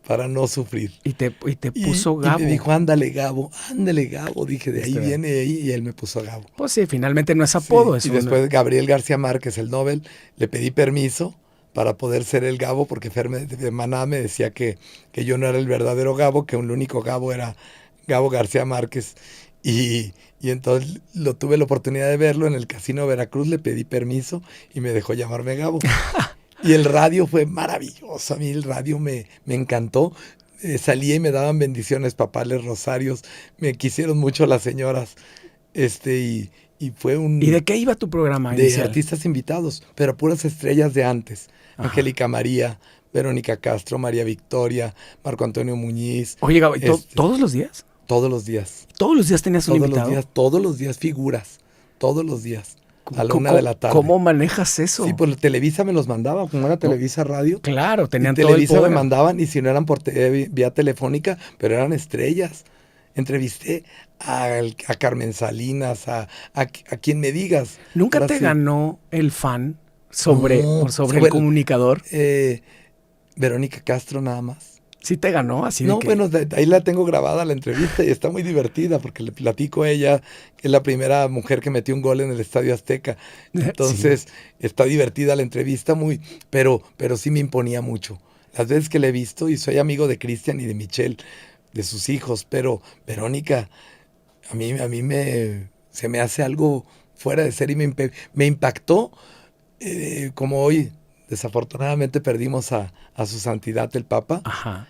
para no sufrir. Y te puso Y me Gabo. dijo, ándale, Gabo, dije, de ahí viene ahí, y él me puso Gabo. Pues sí, finalmente no es apodo, Sí, es y después Gabriel García Márquez, el Nobel, le pedí permiso para poder ser el Gabo, porque Fer de Maná me decía que yo no era el verdadero Gabo, que el único Gabo era Gabo García Márquez. Y entonces tuve la oportunidad de verlo en el Casino Veracruz, le pedí permiso y me dejó llamarme Gabo. Y el radio fue maravilloso, a mí el radio me encantó. Salía y me daban bendiciones, papales, rosarios, me quisieron mucho las señoras, y fue ¿Y de qué iba tu programa de inicial? artistas invitados, pero puras estrellas de antes. Ajá. Angélica María, Verónica Castro, María Victoria, Marco Antonio Muñiz. Oye, Gabo, ¿todos los días? Todos los días. ¿Todos los días tenías un invitado? Todos los días figuras. Todos los días. A la 1 de la tarde. ¿Cómo manejas eso? Sí, pues Televisa me los mandaba, como era Televisa Radio. Claro, tenían y todo el Televisa poder. me mandaban, y si no eran por vía telefónica, pero eran estrellas. Entrevisté a Carmen Salinas, a quien me digas. ¿Nunca Ahora te sí. ganó el fan sobre No, el comunicador? Verónica Castro nada más. Sí te ganó, así No, de que... bueno, ahí la tengo grabada la entrevista y está muy divertida porque le platico a ella que es la primera mujer que metió un gol en el Estadio Azteca. Entonces, está divertida la entrevista, pero sí me imponía mucho. Las veces que la he visto, y soy amigo de Cristian y de Michelle, de sus hijos, pero Verónica, a mí se me hace algo fuera de ser y me impactó, como hoy desafortunadamente perdimos a su santidad el Papa. Ajá.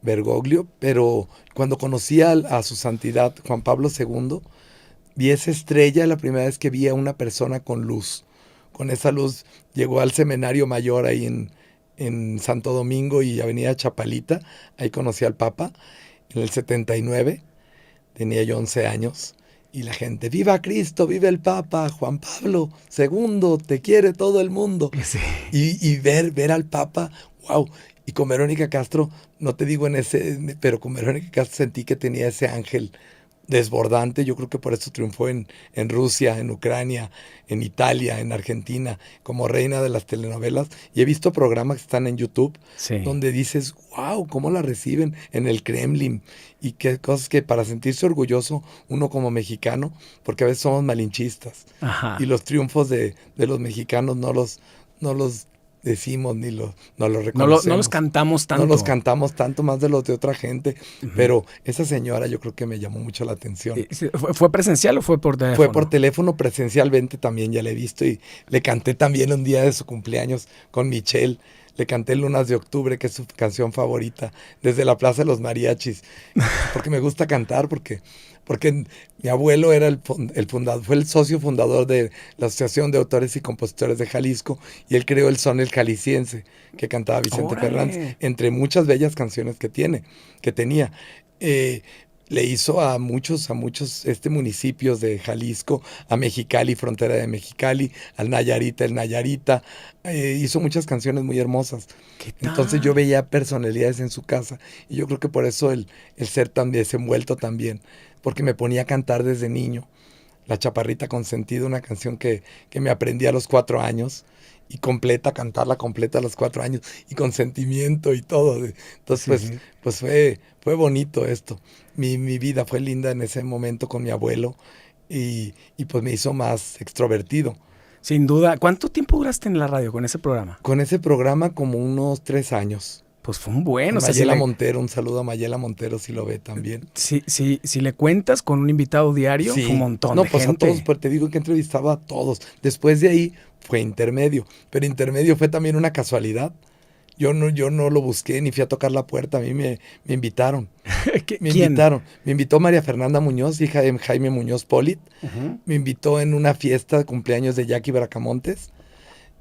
Bergoglio, pero cuando conocí a su santidad Juan Pablo II, vi esa estrella la primera vez que vi a una persona con luz. Con esa luz llegó al Seminario Mayor ahí en Santo Domingo y Avenida Chapalita, ahí conocí al Papa en el 79. tenía yo 11 años. Y la gente, ¡viva Cristo, viva el Papa, Juan Pablo II, te quiere todo el mundo! Sí. Y ver al Papa, wow. Y con Verónica Castro, no te digo pero con Verónica Castro sentí que tenía ese ángel desbordante. Yo creo que por eso triunfó en Rusia, en Ucrania, en Italia, en Argentina, como reina de las telenovelas. Y he visto programas que están en YouTube Sí. donde dices, wow, cómo la reciben en el Kremlin. Y qué cosas que para sentirse orgulloso uno como mexicano, porque a veces somos malinchistas. Ajá. Y los triunfos de los mexicanos no los decimos ni no los reconocemos. No los cantamos tanto. No los cantamos tanto más de los de otra gente. Pero esa señora yo creo que me llamó mucho la atención. ¿Fue presencial o fue por teléfono? Fue por teléfono, presencialmente también ya la he visto. Y le canté también un día de su cumpleaños con Michelle. Le canté Lunas de Octubre, que es su canción favorita, desde la Plaza de los Mariachis. Porque me gusta cantar, porque mi abuelo era fue el socio fundador de la Asociación de Autores y Compositores de Jalisco, y él creó el son el jalisciense, que cantaba Vicente ¡Órale! Fernández, entre muchas bellas canciones que tenía. Le hizo a muchos municipios de Jalisco, a Mexicali, frontera de Mexicali, al Nayarita, el Nayarita. Hizo muchas canciones muy hermosas. ¿Qué tal? Entonces yo veía personalidades en su casa, y yo creo que por eso el ser tan desenvuelto también, porque me ponía a cantar desde niño. La Chaparrita Consentida, una canción que me aprendí a los 4 años, y cantarla completa a los 4 años, y con sentimiento y todo. Entonces, Sí. pues fue bonito esto. Mi vida fue linda en ese momento con mi abuelo, y pues me hizo más extrovertido. Sin duda. ¿Cuánto tiempo duraste en la radio con ese programa? Con ese programa como unos 3 años. Pues fue un buen. O sea, Mayela Montero, un saludo a Mayela Montero si lo ve también. Si le cuentas con un invitado diario, Sí. fue un montón No, de pues gente. a todos, pues te digo que entrevistaba a todos. Después de ahí fue Intermedio, pero Intermedio fue también una casualidad. Yo no lo busqué ni fui a tocar la puerta, a mí me invitaron. Me ¿Quién? invitaron. Me invitó María Fernanda Muñoz, hija de Jaime Muñoz Polit. Ujú. Me invitó en una fiesta de cumpleaños de Jackie Bracamontes.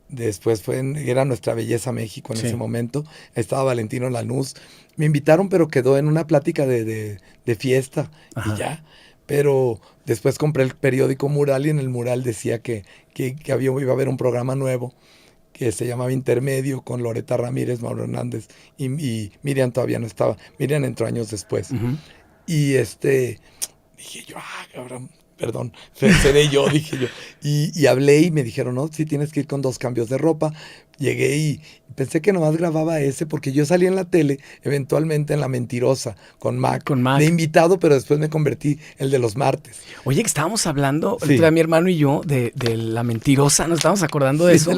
Después era Nuestra Belleza México en Sí. ese momento. Estaba Valentino Lanús. Me invitaron, pero quedó en una plática de fiesta. Ajá. Y ya. Pero después compré el periódico Mural, y en el Mural decía que iba a haber un programa nuevo que se llamaba Intermedio, con Loreta Ramírez, Mauro Hernández, y Miriam todavía no estaba. Miriam entró años después. Ujú. Y dije yo, cabrón, perdón, seré yo, dije yo. Y hablé y me dijeron, no, sí tienes que ir con 2 cambios de ropa. Llegué y pensé que nomás grababa ese, porque yo salí en la tele, eventualmente en La Mentirosa, con Mac, de invitado, pero después me convertí el de los martes. Oye, que estábamos hablando, Sí. mi hermano y yo, de La Mentirosa, nos estábamos acordando de eso,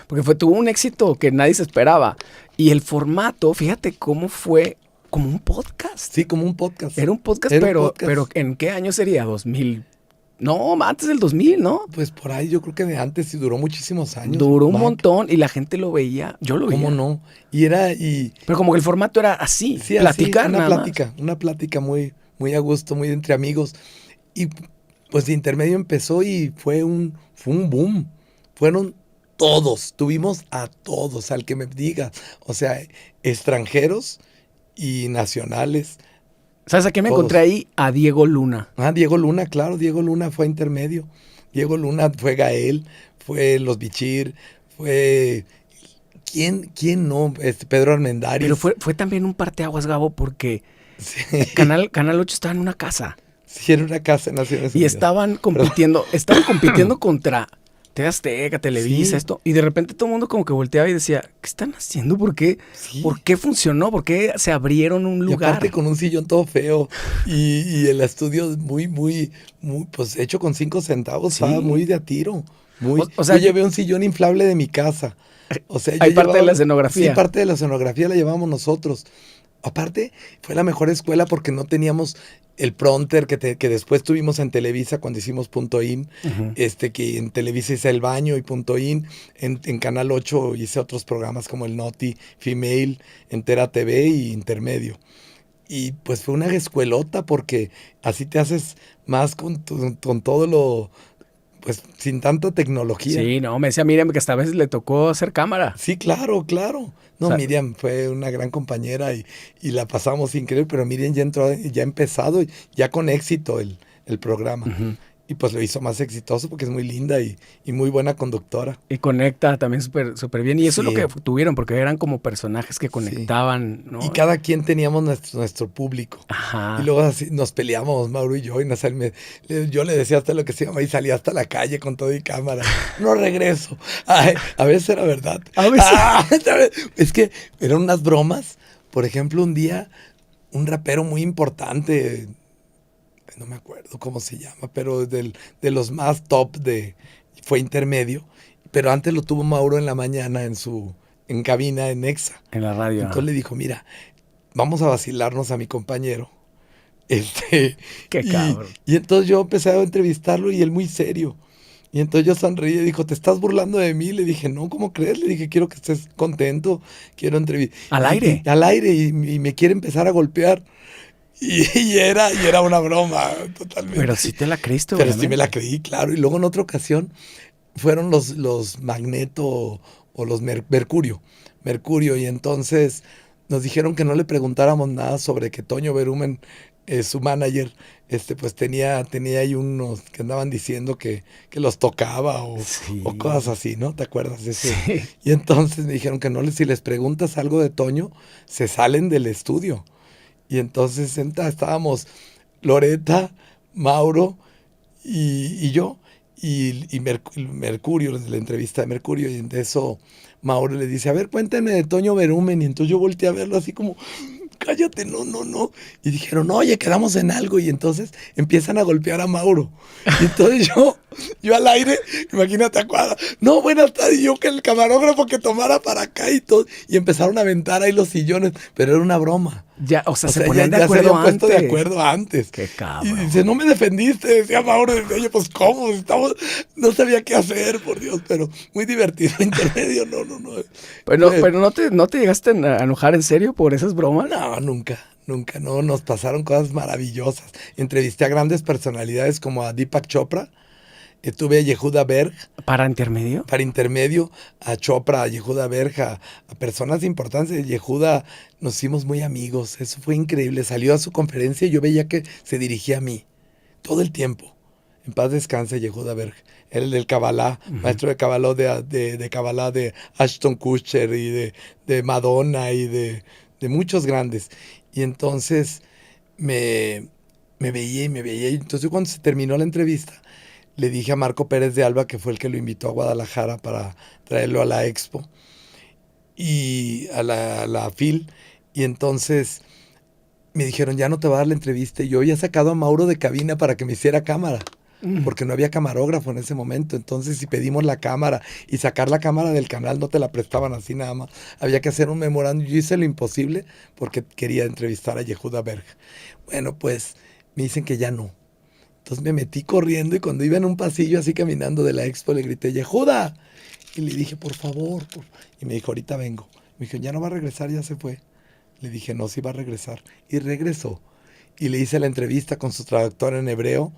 porque tuvo un éxito que nadie se esperaba. Y el formato, fíjate cómo fue como un podcast. Sí, como un podcast. Era un podcast, Era un pero, podcast. pero ¿en qué año sería? 2000. No, antes del 2000, ¿no? Pues por ahí yo creo que de antes, y duró muchísimos años. Duró un Mac. montón y la gente lo veía. Yo lo veía. ¿Cómo no? Pero como que el formato era así, Sí, platicar así, nada más. una plática muy, muy a gusto, muy entre amigos. Y pues de Intermedio empezó y fue un boom. Fueron todos, tuvimos a todos, al que me digas. O sea, extranjeros y nacionales. ¿Sabes a qué me Todos. encontré ahí? A Diego Luna. Diego Luna, claro, Diego Luna fue a Intermedio. Diego Luna fue Gael, fue Los Bichir, fue... ¿Quién no? Pedro Armendáriz. Pero fue también un parteaguas, Gabo, porque Sí, Canal 8 estaba en una casa sí, era una casa de Naciones y Unidas. estaban compitiendo contra TV Azteca, Televisa, Sí. esto, y de repente todo el mundo como que volteaba y decía, ¿qué están haciendo? ¿Por qué? Sí. ¿Por qué funcionó? ¿Por qué se abrieron un Y lugar? aparte con un sillón todo feo, y el estudio muy, pues hecho con 5 centavos, Sí. estaba muy de a tiro. O sea, yo llevé un sillón inflable de mi casa. O sea, Hay parte de la escenografía. Sí, parte de la escenografía la llevábamos nosotros. Aparte, fue la mejor escuela porque no teníamos el prompter que después tuvimos en Televisa cuando hicimos Punto In, Ujú. que en Televisa hice El Baño y Punto In, en Canal 8 hice otros programas como El Noti, Female, Entera TV y Intermedio. Y pues fue una escuelota porque así te haces más con todo pues sin tanta tecnología. Sí, no, me decía Miriam que hasta a veces le tocó hacer cámara. Sí, claro, claro. No, O sea, Miriam fue una gran compañera y la pasamos increíble, pero Miriam ya entró, ya ha empezado, ya con éxito el programa. ujú. Y pues lo hizo más exitoso porque es muy linda y muy buena conductora. Y conecta también súper súper bien. Y eso es lo que Sí, tuvieron, porque eran como personajes que sí. conectaban, Y ¿no? cada quien teníamos nuestro público. Y Ajá. luego así nos peleábamos, Mauro y yo, y yo le decía hasta lo que se llama y salía hasta la calle con todo y cámara. No regreso. Ay, a veces era verdad. A veces. ¿Sabes? Es que eran unas bromas. Por ejemplo, un día, un rapero muy importante, no me acuerdo cómo se llama, pero de los más top fue intermedio. Pero antes lo tuvo Mauro en la mañana en cabina en Exa. En la radio. Entonces le dijo, mira, vamos a vacilarnos a mi compañero. Este, Qué cabrón. y entonces yo empecé a entrevistarlo y él muy serio. Y entonces yo sonreí y dijo, ¿te estás burlando de mí? Le dije, no, ¿cómo crees? Le dije, quiero que estés contento, quiero entrevistar. Al aire. Al aire y me quiere empezar a golpear. Y era una broma, totalmente. Pero sí te la creíste, Pero sí me obviamente. la creí, claro. Y luego en otra ocasión fueron los Magneto o los Mercurio. Mercurio. Y entonces nos dijeron que no le preguntáramos nada sobre que Toño Berumen, su manager, pues tenía ahí unos que andaban diciendo que los tocaba o cosas Sí. así, ¿no? ¿Te acuerdas de ese? Sí. Y entonces me dijeron que no, si les preguntas algo de Toño, se salen del estudio. Y entonces estábamos Loreta, Mauro y yo, Mercurio, la entrevista de Mercurio, y de eso Mauro le dice, a ver, cuéntame de Toño Berumen, y entonces yo volteé a verlo así como, cállate, no, no, no. Y dijeron, oye, quedamos en algo, y entonces empiezan a golpear a Mauro. Y entonces yo al aire, imagínate a cuadra, no, buenas tardes, y yo que el camarógrafo que tomara para acá y todo, y empezaron a aventar ahí los sillones, pero era una broma. Ya, o sea, O se sea, ponían de ya se acuerdo habían puesto de antes. acuerdo antes. Qué Y cabrón. dice, no me defendiste, decía Mauro. Decía, oye, pues cómo, no sabía qué hacer, por Dios, pero muy divertido. Intermedio, no, no, no. Fue- Pero no te llegaste a enojar en serio por esas bromas. no, nunca, nunca, no. Nos pasaron cosas maravillosas. Entrevisté a grandes personalidades como a Deepak Chopra, tuve a Yehuda Berg, ¿Para intermedio? para intermedio, a Chopra, a Yehuda Berg, a personas importantes. Yehuda nos hicimos muy amigos, eso fue increíble. Salió a su conferencia y yo veía que se dirigía a mí todo el tiempo. En paz descanse Yehuda Berg, el del Kabbalah, Ujú. maestro de Kabbalah de Kabbalah de Ashton Kutcher y de Madonna y de muchos grandes. Y entonces me, me veía y me veía. Y entonces cuando se terminó la entrevista, le dije a Marco Pérez de Alba, que fue el que lo invitó a Guadalajara para traerlo a la Expo y a la FIL. Y entonces me dijeron, ya no te va a dar la entrevista. Y yo había sacado a Mauro de cabina para que me hiciera cámara, Mm. porque no había camarógrafo en ese momento. Entonces, si pedimos la cámara y sacar la cámara del canal, no te la prestaban así nada más. Había que hacer un memorándum. Yo hice lo imposible porque quería entrevistar a Yehuda Berg. Bueno, pues me dicen que ya no. Entonces me metí corriendo y cuando iba en un pasillo así caminando de la expo le grité, ¡Yehuda! Y le dije, por favor. Y me dijo, ahorita vengo. Me dijo, ya no va a regresar, ya se fue. Le dije, no, sí va a regresar. Y regresó. Y le hice la entrevista con su traductor en hebreo.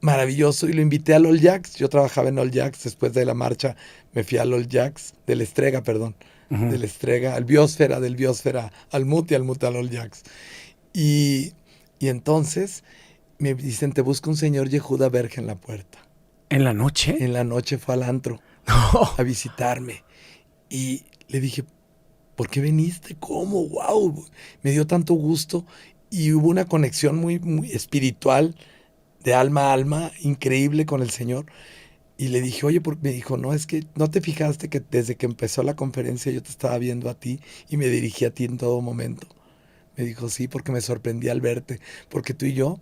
Maravilloso. Y lo invité al All Jacks. Yo trabajaba en All Jacks. Después de la marcha me fui al All Jacks, del Estrega, perdón. Ujú. Del Estrega, al Biosfera, del Biosfera, al Muti, al All Jacks. Y, y entonces me dicen, te busca un señor Yehuda Berg en la puerta. ¿En la noche? En la noche fue al antro No. a visitarme. Y le dije, ¿por qué viniste? ¿Cómo? ¡Wow! Me dio tanto gusto y hubo una conexión muy, muy espiritual, de alma a alma, increíble con el Señor. Y le dije, oye, me dijo, no, es que no te fijaste que desde que empezó la conferencia yo te estaba viendo a ti y me dirigí a ti en todo momento. Me dijo, sí, porque me sorprendí al verte, porque tú y yo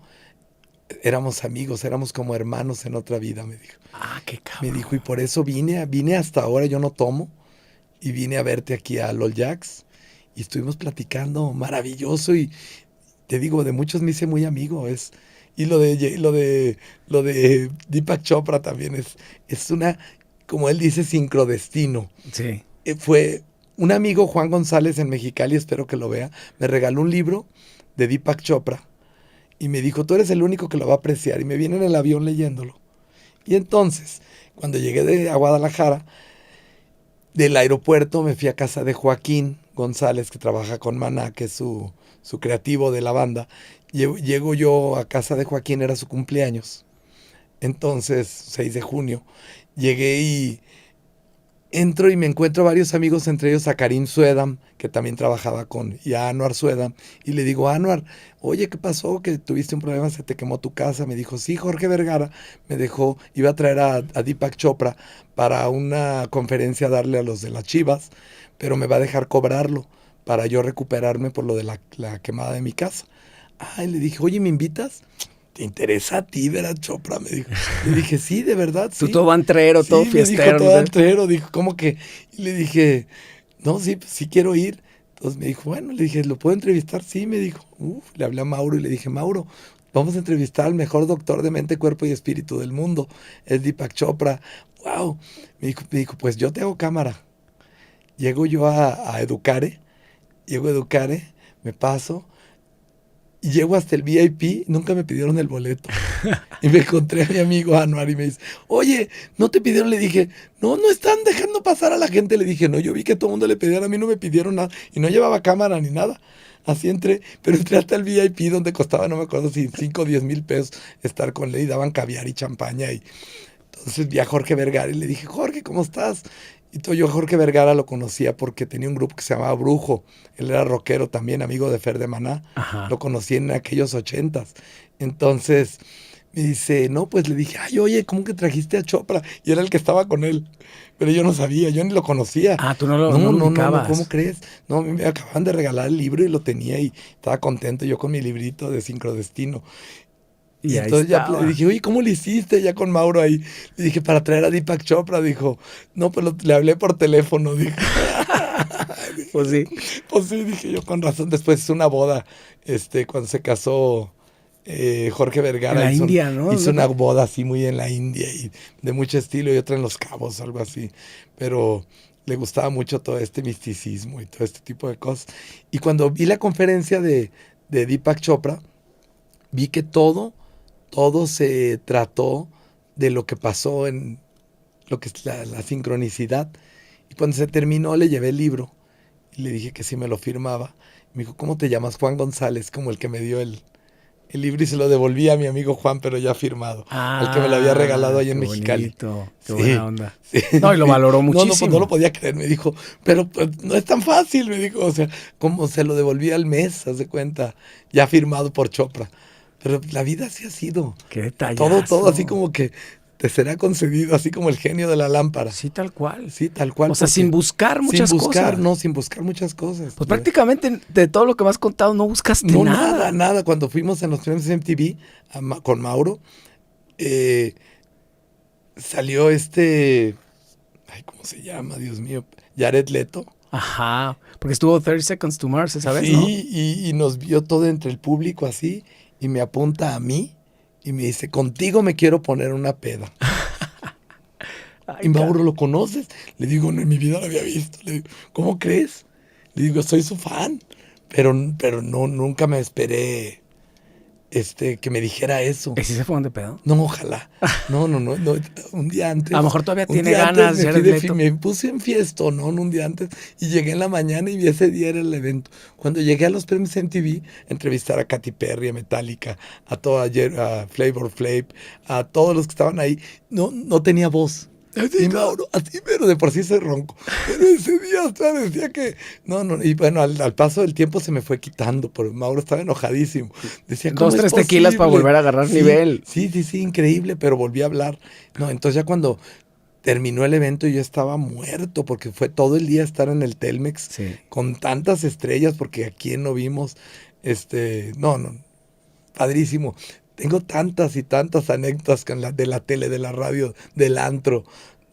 éramos amigos, éramos como hermanos en otra vida, me dijo. Ah, qué Me cabrón. dijo, y por eso vine hasta ahora, yo no tomo, y vine a verte aquí a Lol Jacks, y estuvimos platicando, maravilloso, y te digo, de muchos me hice muy amigo, y lo de Deepak Chopra también es una, como él dice, sincrodestino. Sí. Fue un amigo, Juan González, en Mexicali, espero que lo vea, me regaló un libro de Deepak Chopra, y me dijo, tú eres el único que lo va a apreciar, y me viene en el avión leyéndolo. Y entonces, cuando llegué a Guadalajara, del aeropuerto me fui a casa de Joaquín González, que trabaja con Maná, que es su creativo de la banda. Llego yo a casa de Joaquín, era su cumpleaños. Entonces, 6 de junio, llegué y entro y me encuentro varios amigos, entre ellos a Karim Suedam, que también trabajaba y a Anuar Suedam. Y le digo, Anuar, oye, ¿qué pasó? Que tuviste un problema, se te quemó tu casa. Me dijo, sí, Jorge Vergara me dejó, iba a traer a Deepak Chopra para una conferencia a darle a los de las Chivas, pero me va a dejar cobrarlo para yo recuperarme por lo de la quemada de mi casa. Y le dije, oye, ¿me invitas? ¿Te interesa a ti ver a Chopra? Me dijo. Le dije, sí, de verdad, sí. Tú todo antrero, todo fiestero. Me dijo, todo antrero. Dijo, ¿cómo que? Y le dije, no, sí, pues, sí quiero ir. Entonces me dijo, bueno, le dije, ¿lo puedo entrevistar? Sí, me dijo. Le hablé a Mauro y le dije, Mauro, vamos a entrevistar al mejor doctor de mente, cuerpo y espíritu del mundo. Es Deepak Chopra. Wow. Me dijo, pues yo te hago cámara. Llego yo a Educare. Llego a Educare, me paso. Y llego hasta el VIP, nunca me pidieron el boleto. Y me encontré a mi amigo Anuar y me dice, oye, ¿no te pidieron? Le dije, no están dejando pasar a la gente. Le dije, no, yo vi que todo el mundo le pedían, a mí no me pidieron nada. Y no llevaba cámara ni nada. Así entré, pero entré hasta el VIP donde costaba, no me acuerdo si 5 o 10 mil pesos estar con él y daban caviar y champaña. Y entonces vi a Jorge Vergara y le dije, Jorge, ¿cómo estás? Y yo a Jorge Vergara lo conocía porque tenía un grupo que se llamaba Brujo. Él era rockero también, amigo de Fer de Maná. Ajá. Lo conocí en aquellos 80s. Entonces me dice, no, pues le dije, oye, ¿cómo que trajiste a Chopra? Y era el que estaba con él. Pero yo no sabía, yo ni lo conocía. Tú no lo ubicabas. No, ¿cómo crees? No, me acaban de regalar el libro y lo tenía y estaba contento yo con mi librito de Sincrodestino. Y entonces ya le dije, oye, ¿cómo le hiciste ya con Mauro ahí? Le dije, para traer a Deepak Chopra. Dijo, no, pues le hablé por teléfono. Dije, pues sí. Pues sí, dije yo, con razón. Después hizo una boda, cuando se casó Jorge Vergara. En la India, ¿no? Hizo una boda así muy en la India y de mucho estilo y otra en Los Cabos, algo así. Pero le gustaba mucho todo este misticismo y todo este tipo de cosas. Y cuando vi la conferencia de Deepak Chopra, vi que todo se trató de lo que pasó en lo que es la sincronicidad. Y cuando se terminó le llevé el libro y le dije que sí me lo firmaba. Me dijo, ¿cómo te llamas? Juan González, como el que me dio el libro, y se lo devolví a mi amigo Juan, pero ya firmado. Al que me lo había regalado ahí en Mexicali. Qué buena onda. Sí, no, y lo valoró muchísimo. Pues no lo podía creer, me dijo, pero pues, no es tan fácil, me dijo. O sea, como se lo devolví al mes, haz de cuenta, ya firmado por Chopra. Pero la vida así ha sido. Qué detallazo. Todo así como que te será concedido, así como el genio de la lámpara. Sí, tal cual. Sí, tal cual. O sea, sin buscar muchas cosas. Sin buscar muchas cosas. Pues prácticamente de todo lo que me has contado no buscaste nada. Nada. Cuando fuimos en los premios MTV con Mauro, salió ¿cómo se llama? Dios mío, Jared Leto. Ajá, porque estuvo 30 Seconds to Mars, ¿sabes? Sí, ¿no? y nos vio todo entre el público así, y me apunta a mí, y me dice, contigo me quiero poner una peda. Y Mauro, ¿lo conoces? Le digo, no, en mi vida lo había visto. Le digo, ¿cómo crees? Le digo, soy su fan. Pero no, nunca me esperé que me dijera eso. ¿Y si se fueron de pedo? No, ojalá. No. Un día antes. A lo mejor todavía tiene ganas. Me puse en fiesta, ¿no? Un día antes. Y llegué en la mañana y ese día era el evento. Cuando llegué a los premios MTV, entrevistar a Katy Perry, a Metallica, a Flavor Flav, a todos los que estaban ahí, no tenía voz. Y Mauro, así, pero de por sí soy ronco. Pero ese día hasta decía que... No, y bueno, al paso del tiempo se me fue quitando, porque Mauro estaba enojadísimo. Decía, 2, 3 tequilas para volver a agarrar nivel. Sí, increíble, pero volví a hablar. No, entonces ya cuando terminó el evento yo estaba muerto, porque fue todo el día estar en el Telmex, con tantas estrellas, porque aquí no vimos, padrísimo. Tengo tantas y tantas anécdotas de la tele, de la radio, del antro.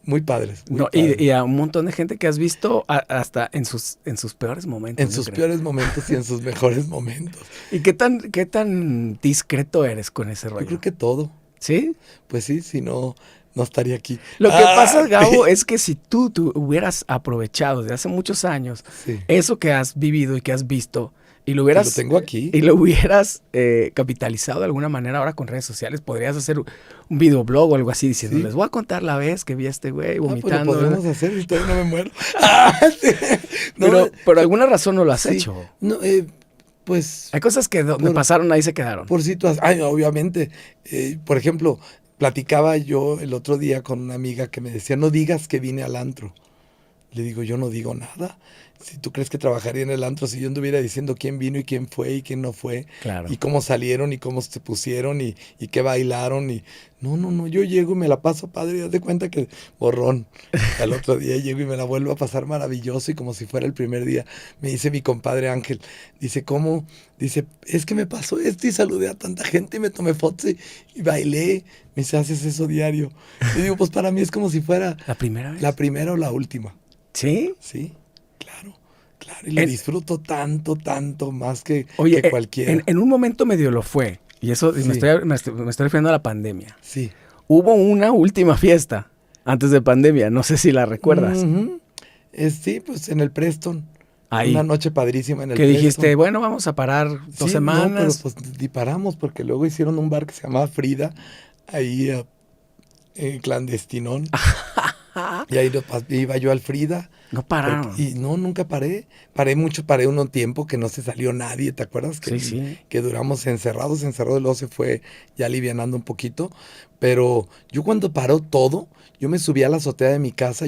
Muy padres. Y a un montón de gente que has visto hasta en sus peores momentos. En sus peores momentos y en sus mejores momentos. ¿Y qué tan discreto eres con ese rollo? Yo creo que todo. ¿Sí? Pues sí, si no estaría aquí. Lo que pasa, Gabo, es que si tú hubieras aprovechado desde hace muchos años eso que has vivido y que has visto, Y lo hubieras, lo tengo aquí. Y lo hubieras capitalizado de alguna manera ahora con redes sociales. Podrías hacer un videoblog o algo así diciendo, les voy a contar la vez que vi a este güey vomitando. Pues lo podemos hacer y todavía no me muero. Sí. No, pero por alguna razón no lo has hecho. No, pues... Hay cosas que me pasaron, ahí se quedaron. Por situaciones, obviamente. Por ejemplo, platicaba yo el otro día con una amiga que me decía, no digas que vine al antro. Le digo, yo no digo nada. Si tú crees que trabajaría en el antro, si yo anduviera diciendo quién vino y quién fue y quién no fue, claro. Y cómo salieron y cómo se pusieron y qué bailaron. No, yo llego y me la paso padre y haz de cuenta que borrón. Al otro día llego y me la vuelvo a pasar maravilloso y como si fuera el primer día. Me dice mi compadre Ángel, dice, ¿cómo? Dice, es que me pasó esto y saludé a tanta gente y me tomé fotos y bailé. Me dice, ¿haces eso diario? Le digo, pues para mí es como si fuera... ¿La primera vez? La primera o la última. ¿Sí? Sí, claro. Y lo disfruto tanto más que cualquiera. En un momento medio lo fue. Y eso sí. me estoy refiriendo a la pandemia. Sí. Hubo una última fiesta antes de pandemia. No sé si la recuerdas. Sí, pues en el Preston. Ahí. Una noche padrísima en el Preston. Que Preston. dijiste, bueno, vamos a parar 2 semanas. No, pero pues ni paramos porque luego hicieron un bar que se llamaba Frida. Ahí clandestinón. Y ahí iba yo al Frida. No pararon. Y no, nunca paré. Paré un tiempo que no se salió nadie, ¿te acuerdas? Que duramos encerrados, luego se fue ya alivianando un poquito. Pero yo cuando paró todo, yo me subí a la azotea de mi casa,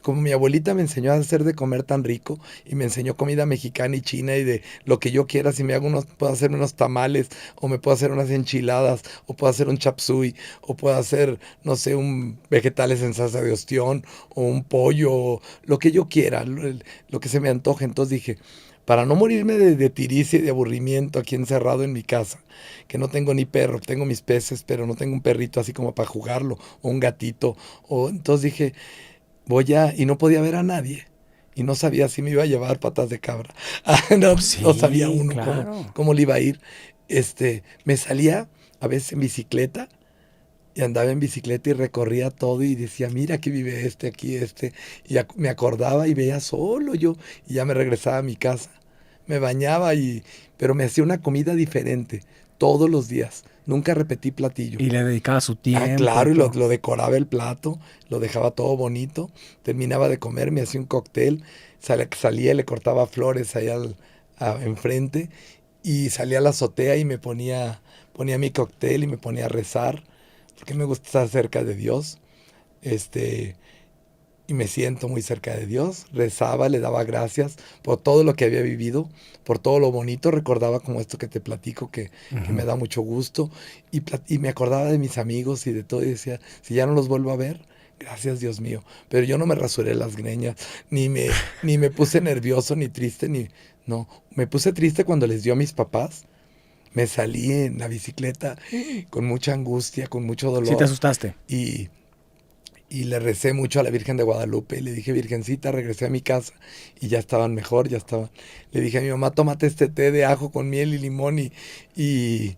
como mi abuelita me enseñó a hacer de comer tan rico y me enseñó comida mexicana y china y de lo que yo quiera, si puedo hacer unos tamales o me puedo hacer unas enchiladas o puedo hacer un chop suey o puedo hacer, no sé, un vegetales en salsa de ostión o un pollo, o lo que yo quiera, lo que se me antoje. Entonces dije, para no morirme de tiricia y de aburrimiento aquí encerrado en mi casa, que no tengo ni perro, tengo mis peces, pero no tengo un perrito así como para jugarlo, o un gatito, entonces dije, y no podía ver a nadie, y no sabía si me iba a llevar patas de cabra, no sabía uno cómo le iba a ir, me salía a veces en bicicleta, y andaba en bicicleta y recorría todo y decía, mira, aquí vive aquí, y ya me acordaba y veía solo yo, y ya me regresaba a mi casa, me bañaba, pero me hacía una comida diferente, todos los días, nunca repetí platillo. Y le dedicaba su tiempo. Claro, y lo decoraba el plato, lo dejaba todo bonito, terminaba de comer, me hacía un cóctel, salía y le cortaba flores ahí enfrente, y salía a la azotea y me ponía mi cóctel y me ponía a rezar, porque me gusta estar cerca de Dios, y me siento muy cerca de Dios, rezaba, le daba gracias por todo lo que había vivido, por todo lo bonito, recordaba como esto que te platico, que me da mucho gusto, y me acordaba de mis amigos y de todo, y decía, si ya no los vuelvo a ver, gracias Dios mío, pero yo no me rasuré las greñas, ni me puse nervioso, ni triste, no, me puse triste cuando les dio a mis papás. Me salí en la bicicleta con mucha angustia, con mucho dolor. ¿Sí te asustaste? Y le recé mucho a la Virgen de Guadalupe. Y le dije, Virgencita, regresé a mi casa y ya estaban mejor, ya estaban. Le dije a mi mamá, tómate este té de ajo con miel y limón y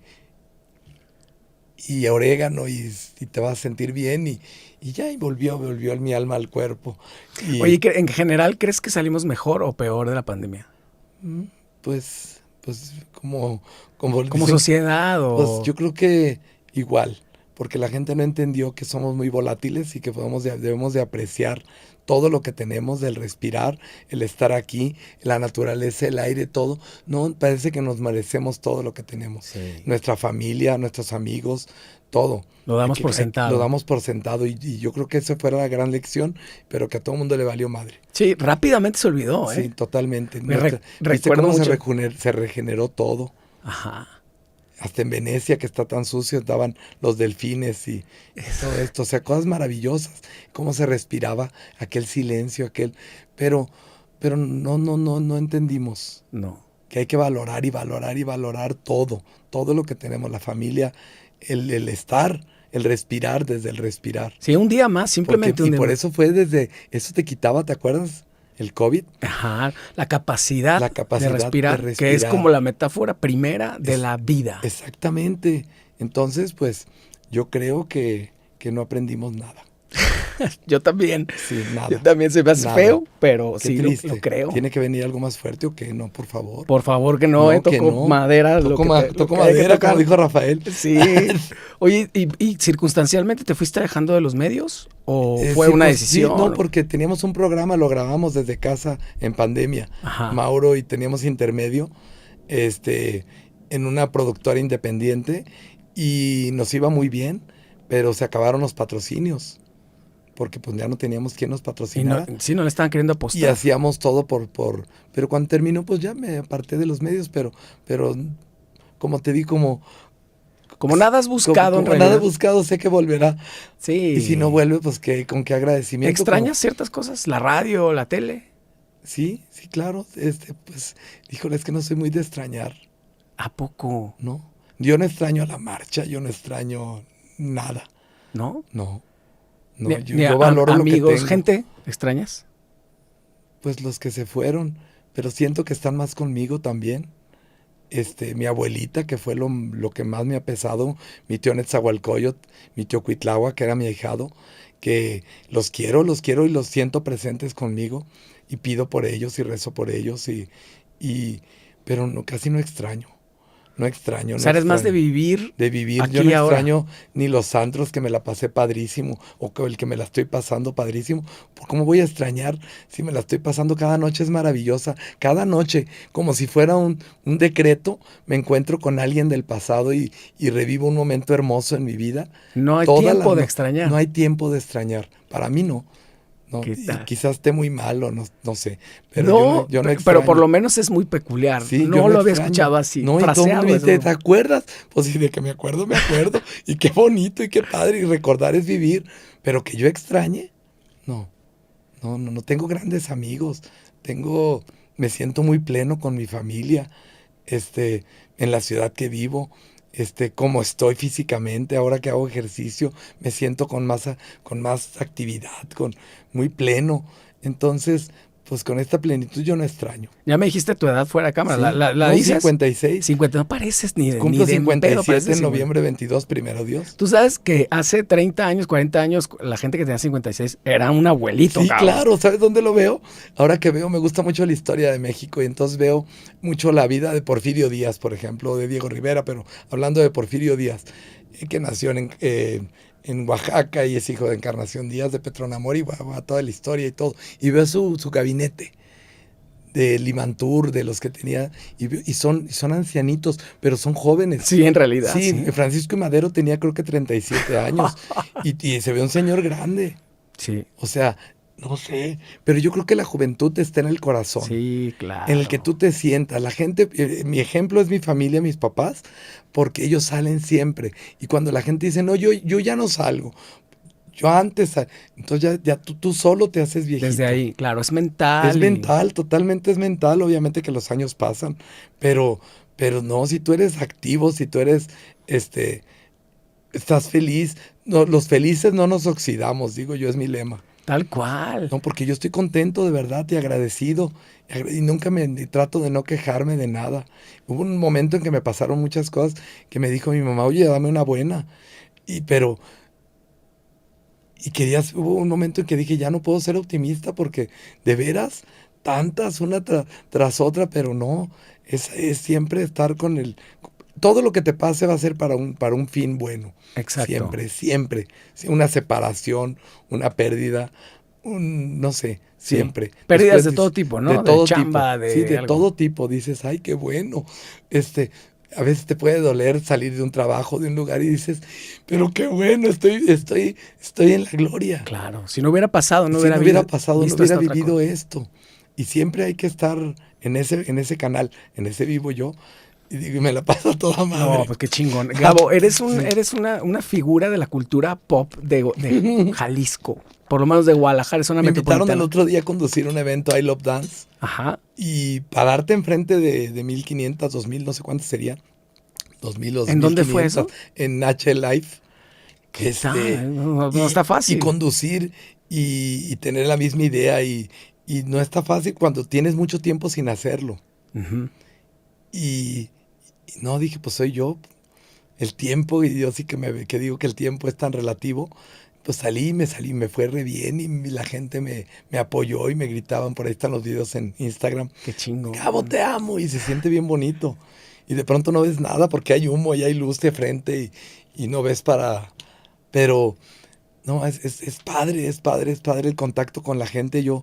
orégano y te vas a sentir bien. Y ya, y volvió mi alma al cuerpo. Oye, ¿en general crees que salimos mejor o peor de la pandemia? Pues como sociedad o... Pues yo creo que igual, porque la gente no entendió que somos muy volátiles y que debemos de apreciar todo lo que tenemos, del respirar, el estar aquí, la naturaleza, el aire, todo. No, parece que nos merecemos todo lo que tenemos. Sí. Nuestra familia, nuestros amigos, todo. Lo damos por sentado. Lo damos por sentado y yo creo que esa fue la gran lección, pero que a todo el mundo le valió madre. Sí, rápidamente se olvidó, Sí, totalmente. ¿Viste cómo se regeneró todo? Ajá. Hasta en Venecia, que está tan sucio, estaban los delfines y todo esto. O sea, cosas maravillosas. Cómo se respiraba, aquel silencio, pero no entendimos. No. Que hay que valorar y valorar y valorar todo lo que tenemos, la familia, el estar, el respirar, desde el respirar. Sí, un día más, simplemente un día por más. eso eso te quitaba, ¿te acuerdas? El COVID. Ajá, la capacidad de respirar, que es como la metáfora primera de la vida. Exactamente. Entonces, pues, yo creo que no aprendimos nada. Yo también. Sí, nada. Yo también se me hace Nada. feo, pero Qué sí triste. lo creo. ¿Tiene que venir algo más fuerte o qué? No, por favor. Por favor, que no, No, que toco no. madera. Toco lo toco que haya que madera, tocar. como dijo Rafael. Sí. Oye, ¿y circunstancialmente te fuiste alejando de los medios? ¿O fue Sí, una pues, decisión? Sí, no, porque teníamos un programa, lo grabamos desde casa en pandemia. Ajá. Mauro y teníamos intermedio, en una productora independiente y nos iba muy bien, pero se acabaron los patrocinios, porque pues ya no teníamos quien nos Y no, patrocinara. sí, no le estaban queriendo Y apostar. hacíamos todo pero cuando terminó, pues ya me aparté de los medios, pero como te di, Como nada has buscado en como realidad. nada buscado, sé que volverá. Sí. Y si no vuelve, pues con qué agradecimiento. ¿Extrañas ciertas cosas? ¿La radio, la tele? Sí, sí, claro. Pues, híjole, es que no soy muy de extrañar, ¿A poco? ¿no? Yo no extraño la marcha, yo no extraño nada. ¿No? No, Ni, no, ni yo valoro lo que amigos, tengo. gente, ¿extrañas? Pues los que se fueron, pero siento que están más conmigo también. Mi abuelita, que fue lo que más me ha pesado, mi tío Netzahualcóyotl, mi tío Cuitlahua, que era mi ahijado, que los quiero y los siento presentes conmigo y pido por ellos y rezo por ellos pero no, casi no extraño, no extraño, O no sea, eres más de extraño. vivir De vivir, aquí yo no y ahora. extraño ni los antros que me la pasé padrísimo o el que me la estoy pasando padrísimo. ¿Cómo voy a extrañar si me la estoy pasando? Cada noche es maravillosa. Cada noche, como si fuera un decreto, me encuentro con alguien del pasado y revivo un momento hermoso en mi vida. No hay Todas tiempo las de no, extrañar. no hay tiempo de extrañar. Para mí no. No, ¿Qué y tal? quizás esté muy malo, no sé, pero No, yo no pero por extraño. lo menos es muy peculiar. Sí, yo No no lo había extraño. escuchado así, No, y todo el mundo fraseado me dice, eso. ¿te acuerdas? Pues sí, de que me acuerdo, me acuerdo. Y qué bonito y qué padre. Y recordar es vivir. Pero que yo extrañe, no. No tengo grandes amigos. Me siento muy pleno con mi familia, en la ciudad que vivo, como estoy físicamente, ahora que hago ejercicio, me siento con más actividad, muy pleno. Entonces, pues con esta plenitud yo no extraño. Ya me dijiste tu edad fuera de cámara. Sí, ¿La no, dices? 56. 50, no pareces ni Cumplo de en pedo, 57 pareces en 50. noviembre 22, primero Dios. Tú sabes que hace 30 años, 40 años, la gente que tenía 56 era un abuelito, Sí, cabrón. claro, ¿sabes dónde lo veo? Ahora que veo, me gusta mucho la historia de México y entonces veo mucho la vida de Porfirio Díaz, por ejemplo, o de Diego Rivera, pero hablando de Porfirio Díaz, que nació en Oaxaca y es hijo de Encarnación Díaz de Petronamor y va toda la historia y todo. Y veo su gabinete de Limantur, de los que tenía, y son ancianitos, pero son jóvenes. Sí, en realidad, Sí, sí. Francisco y Madero tenía creo que 37 años y se ve un señor grande. Sí, O sea, no sé, pero yo creo que la juventud está en el corazón, sí, claro. en el que tú te sientas. La gente, mi ejemplo es mi familia, mis papás, porque ellos salen siempre. Y cuando la gente dice, no, yo ya no salgo, yo antes, entonces ya tú solo te haces viejito. Desde ahí, claro, es mental. Es mental, totalmente es mental, obviamente que los años pasan, pero no, si tú eres activo, si tú eres, estás feliz, no, los felices no nos oxidamos, digo yo, es mi lema. Tal cual. No, porque yo estoy contento de verdad y agradecido. Y nunca trato de no quejarme de nada. Hubo un momento en que me pasaron muchas cosas que me dijo mi mamá, oye, dame una buena. Hubo un momento en que dije, ya no puedo ser optimista porque de veras, tantas una tras otra, pero no, es siempre estar todo lo que te pase va a ser para un fin bueno. Exacto. Siempre, siempre. Sí, una separación, una pérdida, no sé, Sí. siempre. Pérdidas Después de todo tipo, ¿no? De todo chamba, tipo. Sí, de algo. todo tipo. Dices, ay, qué bueno. A veces te puede doler salir de un trabajo, de un lugar y dices, pero qué bueno, estoy en la gloria. Claro, si no hubiera pasado, no Si hubiera no hubiera visto pasado, no esta hubiera otra vivido cosa. esto. Y siempre hay que estar en ese canal, en ese vivo yo. Y digo, y me la paso a toda madre. No, pues qué chingón. Gabo, eres Sí. una figura de la cultura pop de Jalisco. Por lo menos de Guadalajara, es una Me invitaron el metropolitana. otro día a conducir un evento I Love Dance Ajá. y pararte enfrente de 1500, 2000, no sé cuántos serían, 2000 o ¿En dónde fue 2500 eso? en H Live. ¿Qué tal? No está Y fácil. conducir y tener la misma idea y no está fácil cuando tienes mucho tiempo sin hacerlo. Ujú. Y no, dije, pues soy yo, el tiempo, y yo sí que digo que el tiempo es tan relativo pues salí, me fue re bien y la gente me apoyó y me gritaban, por ahí están los videos en Instagram. Qué chingo. Gabo, te amo, y se siente bien bonito. Y de pronto no ves nada porque hay humo y hay luz de frente y no ves pero no, es padre, es padre el contacto con la gente. Yo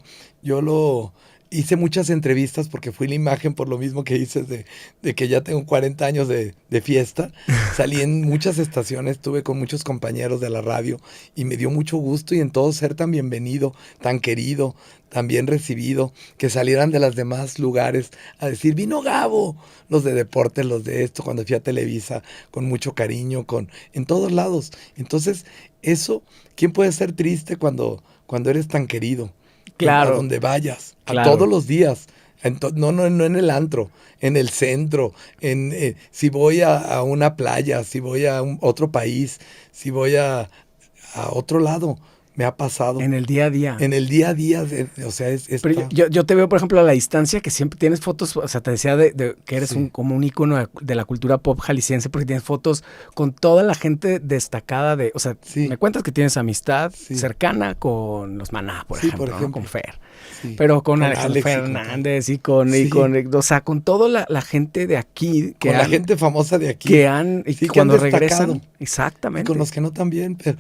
hice muchas entrevistas porque fui la imagen por lo mismo que dices de que ya tengo 40 años de fiesta. Salí en muchas estaciones, estuve con muchos compañeros de la radio y me dio mucho gusto y en todo ser tan bienvenido, tan querido, tan bien recibido, que salieran de los demás lugares a decir, vino Gabo, los de deporte, los de esto, cuando fui a Televisa, con mucho cariño, en todos lados. Entonces, eso, ¿quién puede ser triste cuando eres tan querido? Claro. A donde vayas, Claro. todos los días. No en el antro, en el centro, si voy a una playa, si voy a otro país, si voy a otro lado, me ha pasado. En el día a día. En el día a día, o sea, Pero yo te veo, por ejemplo, a la distancia, que siempre tienes fotos, o sea, te decía que eres como un ícono de la cultura pop jalisciense, porque tienes fotos con toda la gente destacada o sea, me cuentas que tienes amistad cercana con los Maná, por ejemplo, ¿no? Con Fer. Sí. Pero con Alejandro Fernández y con o sea, con toda la gente de aquí. Con la gente famosa de aquí. Y cuando regresan. Exactamente. Y con los que no también, pero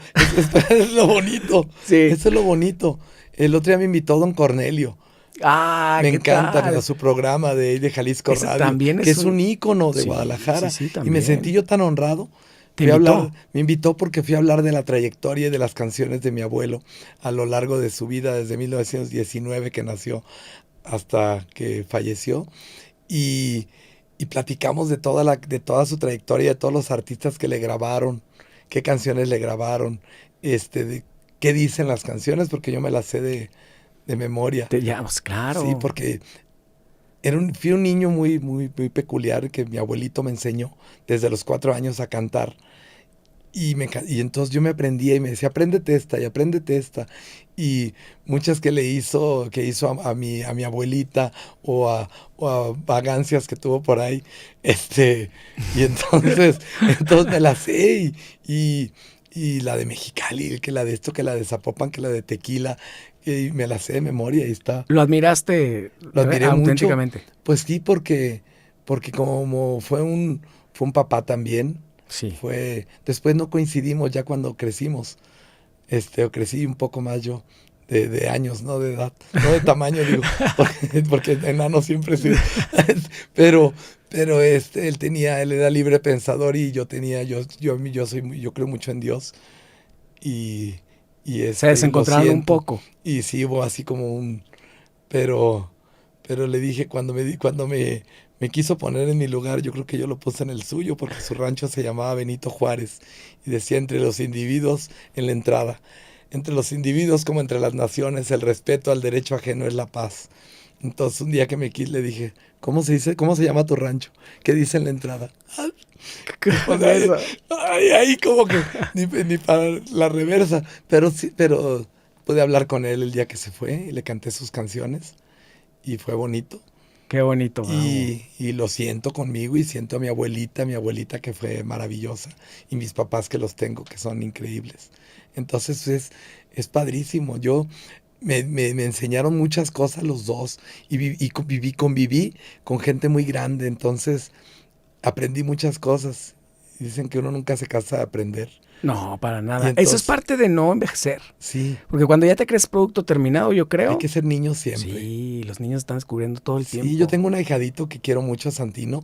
es lo bonito. Sí. Eso es lo bonito. El otro día me invitó Don Cornelio. Ah, me encanta a su programa de Jalisco Radio, también que es un ícono de Guadalajara. Y me sentí yo tan honrado. Me invitó porque fui a hablar de la trayectoria y de las canciones de mi abuelo a lo largo de su vida, desde 1919 que nació hasta que falleció. Y platicamos de toda su trayectoria, de todos los artistas que le grabaron, qué canciones le grabaron, qué dicen las canciones, porque yo me las sé de memoria. Pues claro. Sí, porque fui un niño muy, muy, muy peculiar que mi abuelito me enseñó desde los 4 años a cantar. Y entonces yo me aprendía y me decía, apréndete esta y apréndete esta. Y muchas que hizo a mi abuelita o a vagancias que tuvo por ahí. Y entonces me la sé y la de Mexicali, que la de esto, que la de Zapopan, que la de Tequila, y me la sé de memoria y está. ¿Lo admiraste auténticamente? Mucho. Pues sí, porque como fue un papá también. Sí. Después no coincidimos ya cuando crecimos. O crecí un poco más yo de años, no de edad, no de tamaño, digo, porque enano siempre sí. Pero él era libre pensador y yo creo mucho en Dios. Se desencontraron un poco. Y sí hubo así como pero le dije cuando me quiso poner en mi lugar, yo creo que yo lo puse en el suyo, porque su rancho se llamaba Benito Juárez y decía, entre los individuos en la entrada, entre los individuos como entre las naciones, el respeto al derecho ajeno es la paz. Entonces un día que le dije, ¿cómo se llama tu rancho? ¿Qué dice en la entrada? Ahí como que ni para la reversa, pero pude hablar con él el día que se fue y le canté sus canciones y fue bonito. Qué bonito. Y lo siento conmigo y siento a mi abuelita que fue maravillosa, y mis papás que los tengo, que son increíbles. Entonces es padrísimo. Me enseñaron muchas cosas los dos y conviví con gente muy grande, entonces aprendí muchas cosas. Dicen que uno nunca se cansa de aprender. No, para nada. Entonces, eso es parte de no envejecer. Sí. Porque cuando ya te crees producto terminado, yo creo. Hay que ser niño siempre. Sí, los niños están descubriendo todo el tiempo. Sí, yo tengo un ahijadito que quiero mucho, a Santino,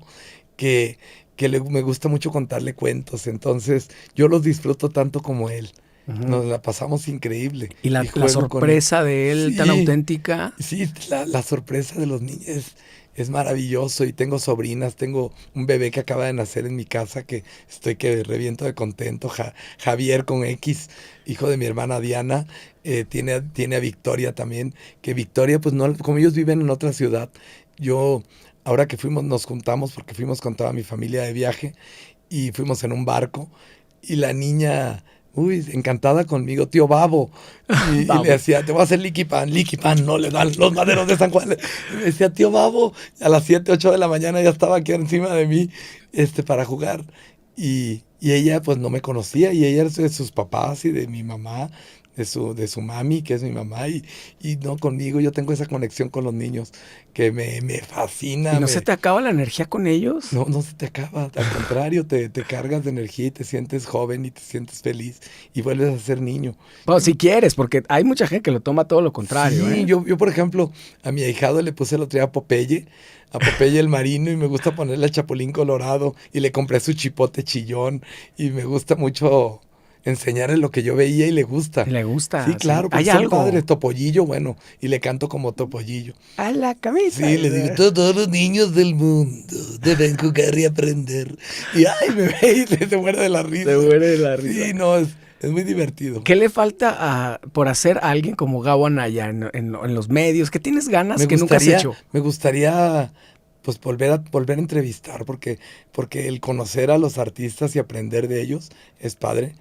que me gusta mucho contarle cuentos. Entonces, yo los disfruto tanto como él. Uh-huh. Nos la pasamos increíble. Y la sorpresa de él tan auténtica. Sí, la sorpresa de los niños es maravilloso. Y tengo sobrinas, tengo un bebé que acaba de nacer en mi casa que estoy que reviento de contento. Javier con X, hijo de mi hermana Diana, tiene a Victoria también. Que Victoria, pues no, como ellos viven en otra ciudad, ahora que nos juntamos porque fuimos con toda mi familia de viaje y fuimos en un barco y la niña... encantada conmigo, tío Babo. Y le decía, te voy a hacer liquipan, no le dan los maderos de San Juan. Y me decía, tío Babo, a las 7, 8 de la mañana ya estaba aquí encima de mí para jugar. Y ella pues no me conocía, y ella es de sus papás y de mi mamá, de su mami, que es mi mamá, y no conmigo. Yo tengo esa conexión con los niños que me ¿Y fascina. no se te acaba la energía con ellos? No, no se te acaba, al contrario, te cargas de energía y te sientes joven y te sientes feliz y vuelves a ser niño. Bueno, si quieres, porque hay mucha gente que lo toma todo lo contrario, Sí, ¿eh? yo por ejemplo, a mi ahijado le puse el otro día a Popeye el marino, y me gusta ponerle el Chapulín Colorado, y le compré su chipote chillón, y me gusta mucho enseñarle lo que yo veía y le gusta. Le gusta, Sí, sí. claro, porque Hay son padres, algo. Topollillo, bueno, y le canto como Topollillo. A la camisa. Sí, le digo, todos los niños del mundo deben jugar y aprender. Y ay, me ve y se muere de la risa. Se muere de la risa. Sí, no, es muy divertido. ¿Qué le falta por hacer a alguien como Gabo Anaya en los medios? ¿Qué tienes ganas que nunca has hecho? Me gustaría pues volver a entrevistar, porque el conocer a los artistas y aprender de ellos es padre.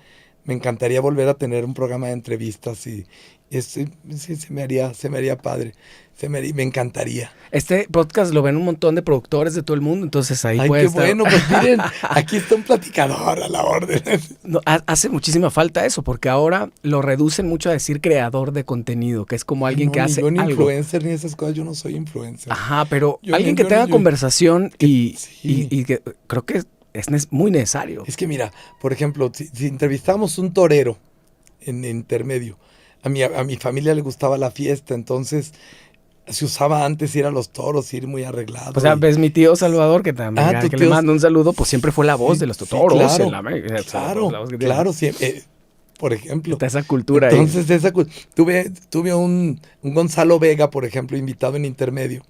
Me encantaría volver a tener un programa de entrevistas, y sí, se me haría padre. Me encantaría. Este podcast lo ven un montón de productores de todo el mundo, entonces ahí Ay, puede qué estar. bueno, pues miren, aquí está un platicador a la orden. No, hace muchísima falta eso, porque ahora lo reducen mucho a decir creador de contenido, que es como alguien No, que ni hace yo ni algo. influencer ni esas cosas, yo no soy influencer. Ajá, pero Yo alguien no- que yo no- tenga yo- conversación y Sí. que creo que es muy necesario. Es que mira, por ejemplo, si entrevistamos un torero en intermedio, a mi familia le gustaba la fiesta, entonces se usaba antes ir a los toros, ir muy arreglado. O sea, ves mi tío Salvador, que también, Tu que tío le mando un saludo, pues siempre fue la voz sí, de los sí, toros. claro, la claro, voz que tiene. claro, sí, por ejemplo. Está esa cultura ahí. Entonces, tuve un Gonzalo Vega, por ejemplo, invitado en intermedio,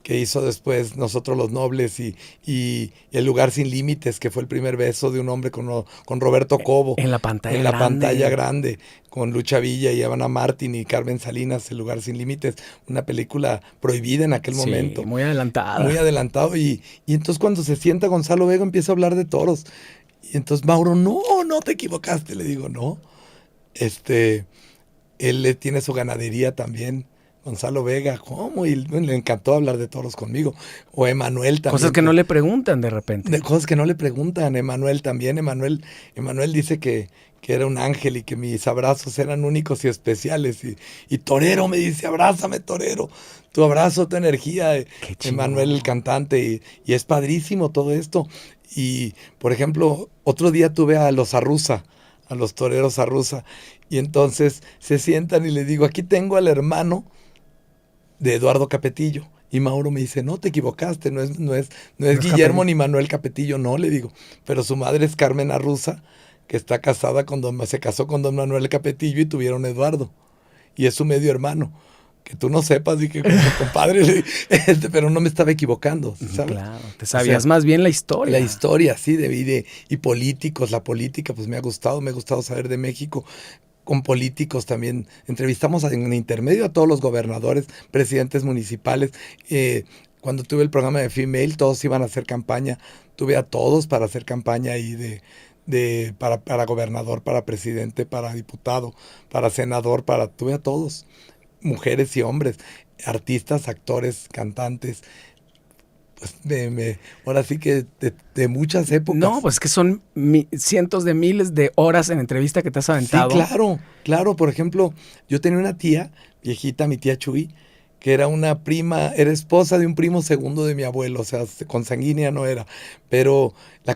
que hizo después Nosotros los Nobles, y El Lugar Sin Límites, que fue el primer beso de un hombre con Roberto Cobo. En la pantalla En la grande. pantalla grande, con Lucha Villa y Ivana Martín y Carmen Salinas, El Lugar Sin Límites, una película prohibida en aquel momento. Muy adelantada. Muy adelantado. Y entonces cuando se sienta Gonzalo Vega empieza a hablar de toros. Y entonces Mauro, no te equivocaste. Le digo, no. Él tiene su ganadería también. Gonzalo Vega, ¿cómo? Y le encantó hablar de toros conmigo. O Emanuel también. Cosas que no le preguntan de repente. Cosas que no le preguntan. Emanuel también. Emanuel dice que era un ángel y que mis abrazos eran únicos y especiales. Y torero, me dice, abrázame, torero. Tu abrazo, tu energía. Emanuel, el cantante. Y es padrísimo todo esto. Y, por ejemplo, otro día tuve a los Arruza, a los toreros Arruza. Y entonces se sientan y le digo, aquí tengo al hermano de Eduardo Capetillo. Y Mauro me dice, no, te equivocaste, no es Guillermo ni Manuel Capetillo, no, le digo. Pero su madre es Carmen Arruza, que está casada se casó con don Manuel Capetillo y tuvieron Eduardo. Y es su medio hermano. Que tú no sepas, y que como compadre, pero no me estaba equivocando, ¿sabes? Claro, te sabías más bien la historia. La historia, sí, y políticos, la política, pues me ha gustado saber de México. Con políticos también. Entrevistamos en intermedio a todos los gobernadores, presidentes municipales. Cuando tuve el programa de Female, todos iban a hacer campaña. Tuve a todos para hacer campaña ahí para gobernador, para presidente, para diputado, para senador, tuve a todos. Mujeres y hombres, artistas, actores, cantantes. Pues ahora sí que de muchas épocas. No, pues que son cientos de miles de horas en entrevista que te has aventado. Sí, claro. Por ejemplo, yo tenía una tía, viejita, mi tía Chuy, que era era esposa de un primo segundo de mi abuelo, o sea, consanguínea no era, pero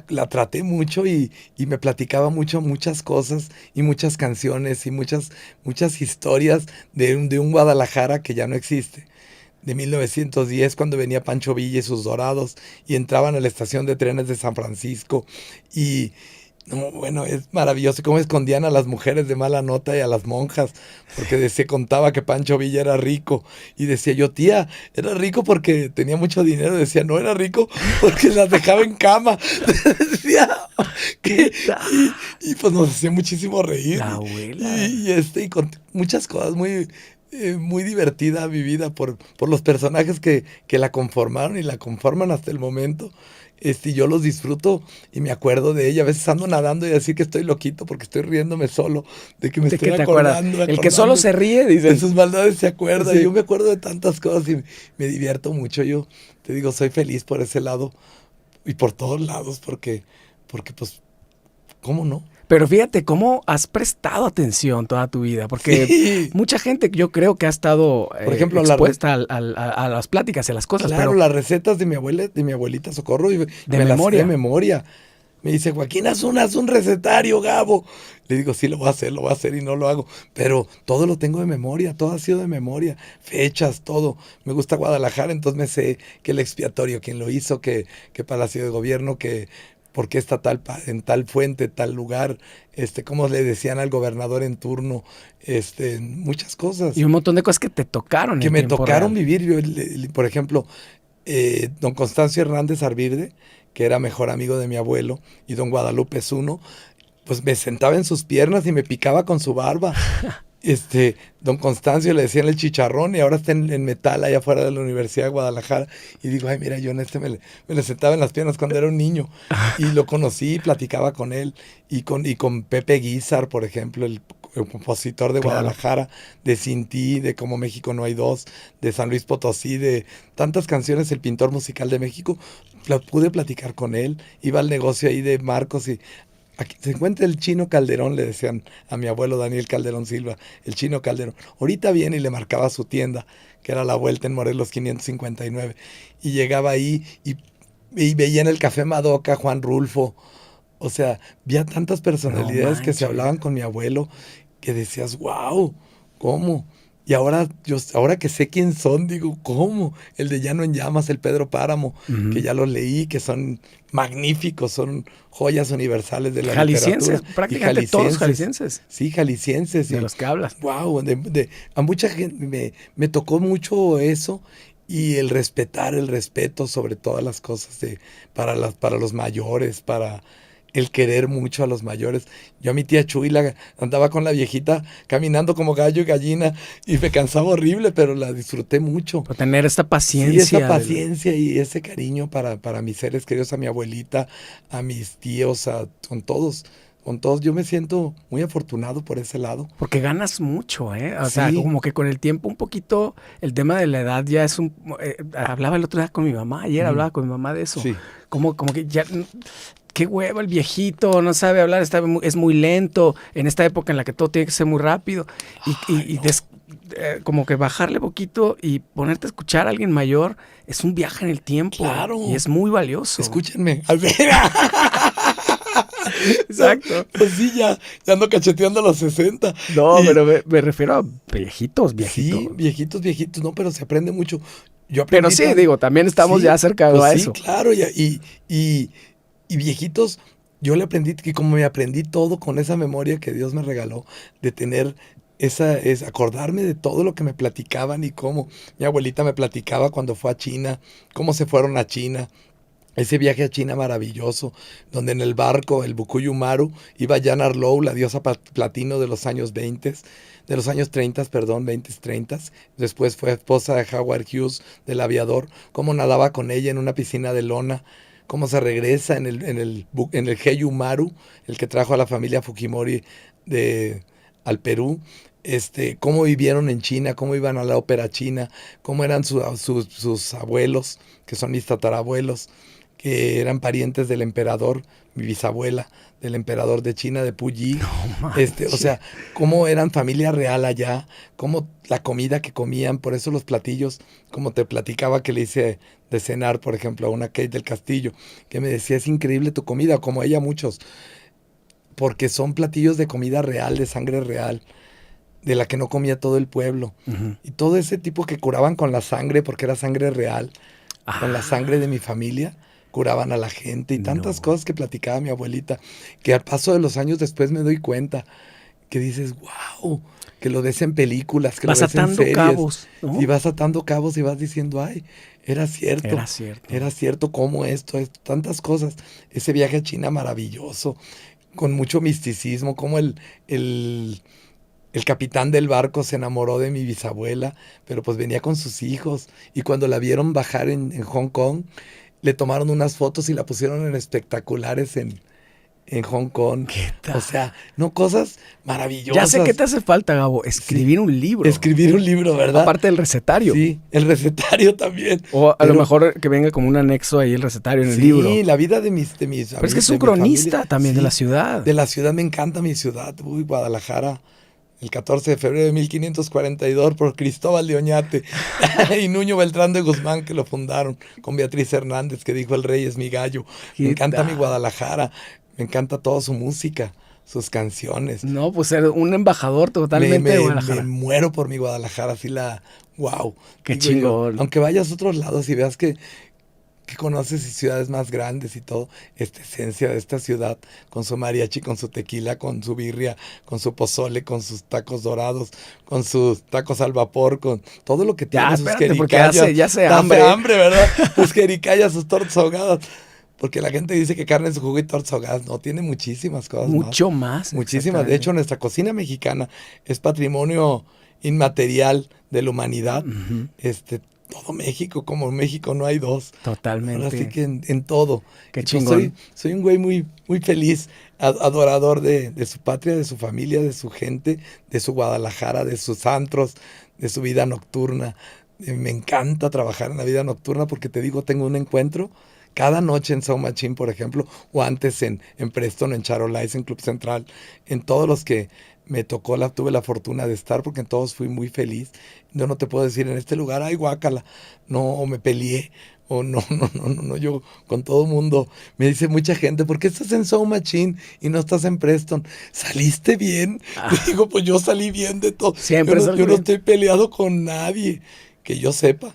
la traté mucho y me platicaba muchas cosas y muchas canciones y muchas historias de un Guadalajara que ya no existe. De 1910, cuando venía Pancho Villa y sus Dorados y entraban a la estación de trenes de San Francisco. Y no, bueno, es maravilloso cómo escondían a las mujeres de mala nota y a las monjas, porque se contaba que Pancho Villa era rico. Y decía yo, tía, era rico porque tenía mucho dinero. Decía, no, era rico porque las dejaba en cama. Decía que, y pues nos hacía muchísimo reír. La abuela. Y con muchas cosas muy divertida, vivida por los personajes que la conformaron y la conforman hasta el momento. Yo los disfruto y me acuerdo de ella. A veces ando nadando y decir que estoy loquito porque estoy riéndome solo de que me estoy acordando. El que solo se ríe, dice. De sus maldades se acuerda. Sí. Yo me acuerdo de tantas cosas y me divierto mucho. Yo te digo, soy feliz por ese lado y por todos lados porque pues ¿Cómo no? Pero fíjate cómo has prestado atención toda tu vida, porque Sí. mucha gente yo creo que ha estado Por ejemplo, expuesta a las pláticas y a las cosas, claro, pero las recetas de mi abuela, de mi abuelita Socorro, y de me las sé de memoria. memoria. Me dice, Joaquín, haz un recetario, Gabo. Le digo, sí, lo voy a hacer y no lo hago. Pero todo lo tengo de memoria, todo ha sido de memoria. Fechas, todo. Me gusta Guadalajara, entonces me sé que el expiatorio, quién lo hizo, que Palacio de Gobierno, que por qué está en tal fuente, tal lugar, cómo le decían al gobernador en turno, muchas Y cosas un montón de cosas que te tocaron que en me tiempo tocaron real. vivir. Yo, por ejemplo, don Constancio Hernández Arvirde, que era mejor amigo de mi abuelo, y don Guadalupe Zuno, pues me sentaba en sus piernas y me picaba con su barba. Don Constancio le decían el chicharrón y ahora está en metal allá afuera de la Universidad de Guadalajara. Y digo, ay, mira, yo en me le sentaba en las piernas cuando era un niño. Y lo conocí, platicaba con él. Y con Pepe Guizar, por ejemplo, el compositor de Claro. Guadalajara, de Sin Ti, de Como México No Hay Dos, de San Luis Potosí, de tantas canciones, el pintor musical de México. Pude platicar con él. Iba al negocio ahí de Marcos y aquí se encuentra el Chino Calderón, le decían a mi abuelo Daniel Calderón Silva, el Chino Calderón. Ahorita viene y le marcaba su tienda, que era La Vuelta en Morelos 559. Y llegaba ahí y veía en el Café Madoka Juan Rulfo. O sea, vi tantas No personalidades que se manches. hablaban con mi abuelo que decías, wow, ¿cómo? Y ahora que sé quién son, digo, ¿cómo? El de Llano en Llamas, el Pedro Páramo, que Ujú. ya los leí, que son magníficos, son joyas universales de la Jaliscienses, literatura. Y prácticamente todos jaliscienses, jaliscienses sí, jaliscienses. de Y los que hablas. wow, a mucha gente me tocó mucho eso y el respetar, el respeto sobre todas las cosas para los mayores, para el querer mucho a los mayores. Yo a mi tía Chuy andaba con la viejita caminando como gallo y gallina y me cansaba horrible, pero la disfruté mucho. Por tener esta Sí, esa paciencia paciencia y ese cariño para mis seres queridos, a mi abuelita, a mis tíos, con todos. Con todos, yo me siento muy afortunado por ese lado. porque ganas mucho, ¿eh? O sea, Sí, como que con el tiempo un poquito el tema de la edad ya es un... hablaba el otro día con mi mamá, ayer ujú, hablaba con mi mamá de eso. sí, Como que ya... Qué huevo el viejito, no sabe hablar, es muy lento, en esta época en la que todo tiene que ser muy rápido. Y, ay, y, y no. des- como que bajarle poquito y ponerte a escuchar a alguien mayor es un viaje en el tiempo y Claro, es muy valioso. escúchenme. A ver. No, Exacto. pues sí, ya ando cacheteando a los 60. No, Y pero me refiero a viejitos, sí, viejitos. viejitos, viejitos, no, pero se aprende mucho. Yo Pero aprendí sí, tan, digo, también estamos ya sí, acercados pues a sí, eso. claro, y, y viejitos, yo le aprendí que como me aprendí todo con esa memoria que Dios me regaló, de tener acordarme de todo lo que me platicaban y cómo mi abuelita me platicaba cuando fue a China, cómo se fueron a China. Ese viaje a China maravilloso, donde en el barco, el Bukuyu Maru, iba Jan Arlou, la diosa platino de los años 20, de los años 30, perdón, 20, 30. Después fue esposa de Howard Hughes, del aviador, cómo nadaba con ella en una piscina de lona, cómo se regresa en el Heiyu Maru, el que trajo a la familia Fujimori al Perú. Cómo vivieron en China, cómo iban a la ópera china, cómo eran sus abuelos, que son mis tatarabuelos, que eran parientes del emperador, mi bisabuela, del emperador de China, de Puyi. No O manches. sea, cómo eran familia real allá, cómo la comida que comían, por eso los platillos, como te platicaba que le hice de cenar, por ejemplo, a una Kate del Castillo, que me decía, es increíble tu comida, como ella muchos, porque son platillos de comida real, de sangre real, de la que no comía todo el pueblo. Ujú. Y todo ese tipo que curaban con la sangre, porque era sangre real, con la sangre de Ah, mi familia, curaban a la gente y tantas no. cosas que platicaba mi abuelita, que al paso de los años después me doy cuenta, que dices, wow, que lo ves en películas, que lo Vas ves en atando series, cabos, y ¿no? vas atando cabos y vas diciendo, ay, Era cierto. era cierto como esto, tantas cosas. Ese viaje a China maravilloso, con mucho misticismo, como el, el capitán del barco se enamoró de mi bisabuela, pero pues venía con sus hijos. Y cuando la vieron bajar en Hong Kong, le tomaron unas fotos y la pusieron en espectaculares en Hong Kong. ¿Qué tal? O sea, no, cosas maravillosas. Ya sé qué te hace falta, Gabo, escribir un libro. Escribir un libro, ¿verdad? Aparte del recetario. Sí, el recetario también. O a lo mejor que venga como un anexo ahí el recetario en el libro. Sí, la vida de mis Pero amigos, es que es un de mi cronista familia. también de Sí, la ciudad. de la ciudad, me encanta mi ciudad. Uy, Guadalajara. El 14 de febrero de 1542 por Cristóbal de Oñate y Nuño Beltrán de Guzmán, que lo fundaron, con Beatriz Hernández, que dijo el rey es mi gallo. Me encanta mi Guadalajara, me encanta toda su música, sus canciones. No, pues ser un embajador totalmente de Guadalajara. Me muero por mi Guadalajara, así wow. Qué chingón. Aunque vayas a otros lados y veas que conoces ciudades más grandes y todo, esta esencia de esta ciudad, con su mariachi, con su tequila, con su birria, con su pozole, con sus tacos dorados, con sus tacos al vapor, con todo lo que tiene, sus espérate, porque jericayas. ya se hambre, ¿verdad? Sus jericayas, sus tortas ahogadas. Porque la gente dice que carne en su jugo y tortas ahogadas. No, tiene muchísimas cosas Mucho más. Muchísimas. De hecho, nuestra cocina mexicana es patrimonio inmaterial de la humanidad. Uh-huh. Todo México, como México no hay dos. Totalmente. Ahora sí que en todo. Qué chingón. Soy un güey muy, muy feliz, adorador de su patria, de su familia, de su gente, de su Guadalajara, de sus antros, de su vida nocturna. Me encanta trabajar en la vida nocturna porque te digo, tengo un encuentro cada noche en Sound Machine, por ejemplo, o antes en Preston, en Charolais, en Club Central, en todos los que me tocó, tuve la fortuna de estar, porque en todos fui muy feliz. Yo no te puedo decir en este lugar, ay, guácala, no, o me peleé, o no, yo con todo mundo, me dice mucha gente, ¿por qué estás en Sound Machine y no estás en Preston? ¿Saliste bien? Digo, pues yo salí bien de todo. Siempre yo no estoy peleado con nadie, que yo sepa.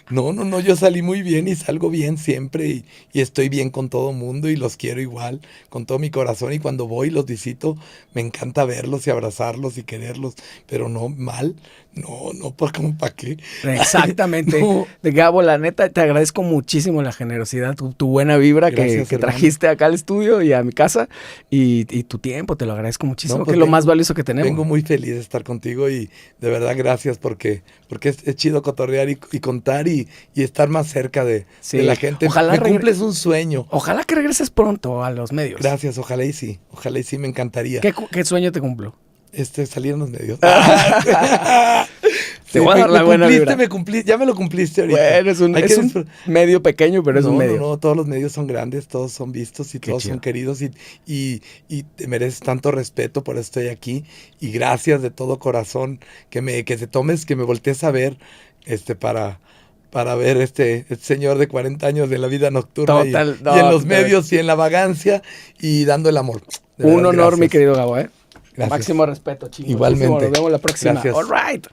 No, yo salí muy bien y salgo bien siempre y estoy bien con todo mundo y los quiero igual, con todo mi corazón, y cuando voy y los visito, me encanta verlos y abrazarlos y quererlos, pero no mal, no, pues como para qué. Exactamente. No. Gabo, la neta, te agradezco muchísimo la generosidad, tu buena vibra. Gracias, que trajiste acá al estudio y a mi casa y tu tiempo, te lo agradezco muchísimo, que es lo más valioso que tenemos. Vengo muy feliz de estar contigo y de verdad gracias porque es chido cotorrear y contar y estar más cerca de la gente. Ojalá me cumples un sueño. Ojalá que regreses pronto a los medios. Gracias, ojalá y sí, me encantaría. ¿Qué sueño te cumplo? Salir en los medios. Te voy a dar la buena vibra. Ya me lo cumpliste ahorita. Bueno, es un medio pequeño, pero es un medio. No, todos los medios son grandes, todos son vistos y todos son queridos y te mereces tanto respeto, por eso estoy aquí. Y gracias de todo corazón que te tomes, que me voltees a ver para ver este señor de 40 años de la vida nocturna y en los medios y en la vagancia y dando el amor. Un honor, mi querido Gabo, Gracias. Máximo respeto, chicos. Igualmente. Nos vemos la próxima. Gracias. All right.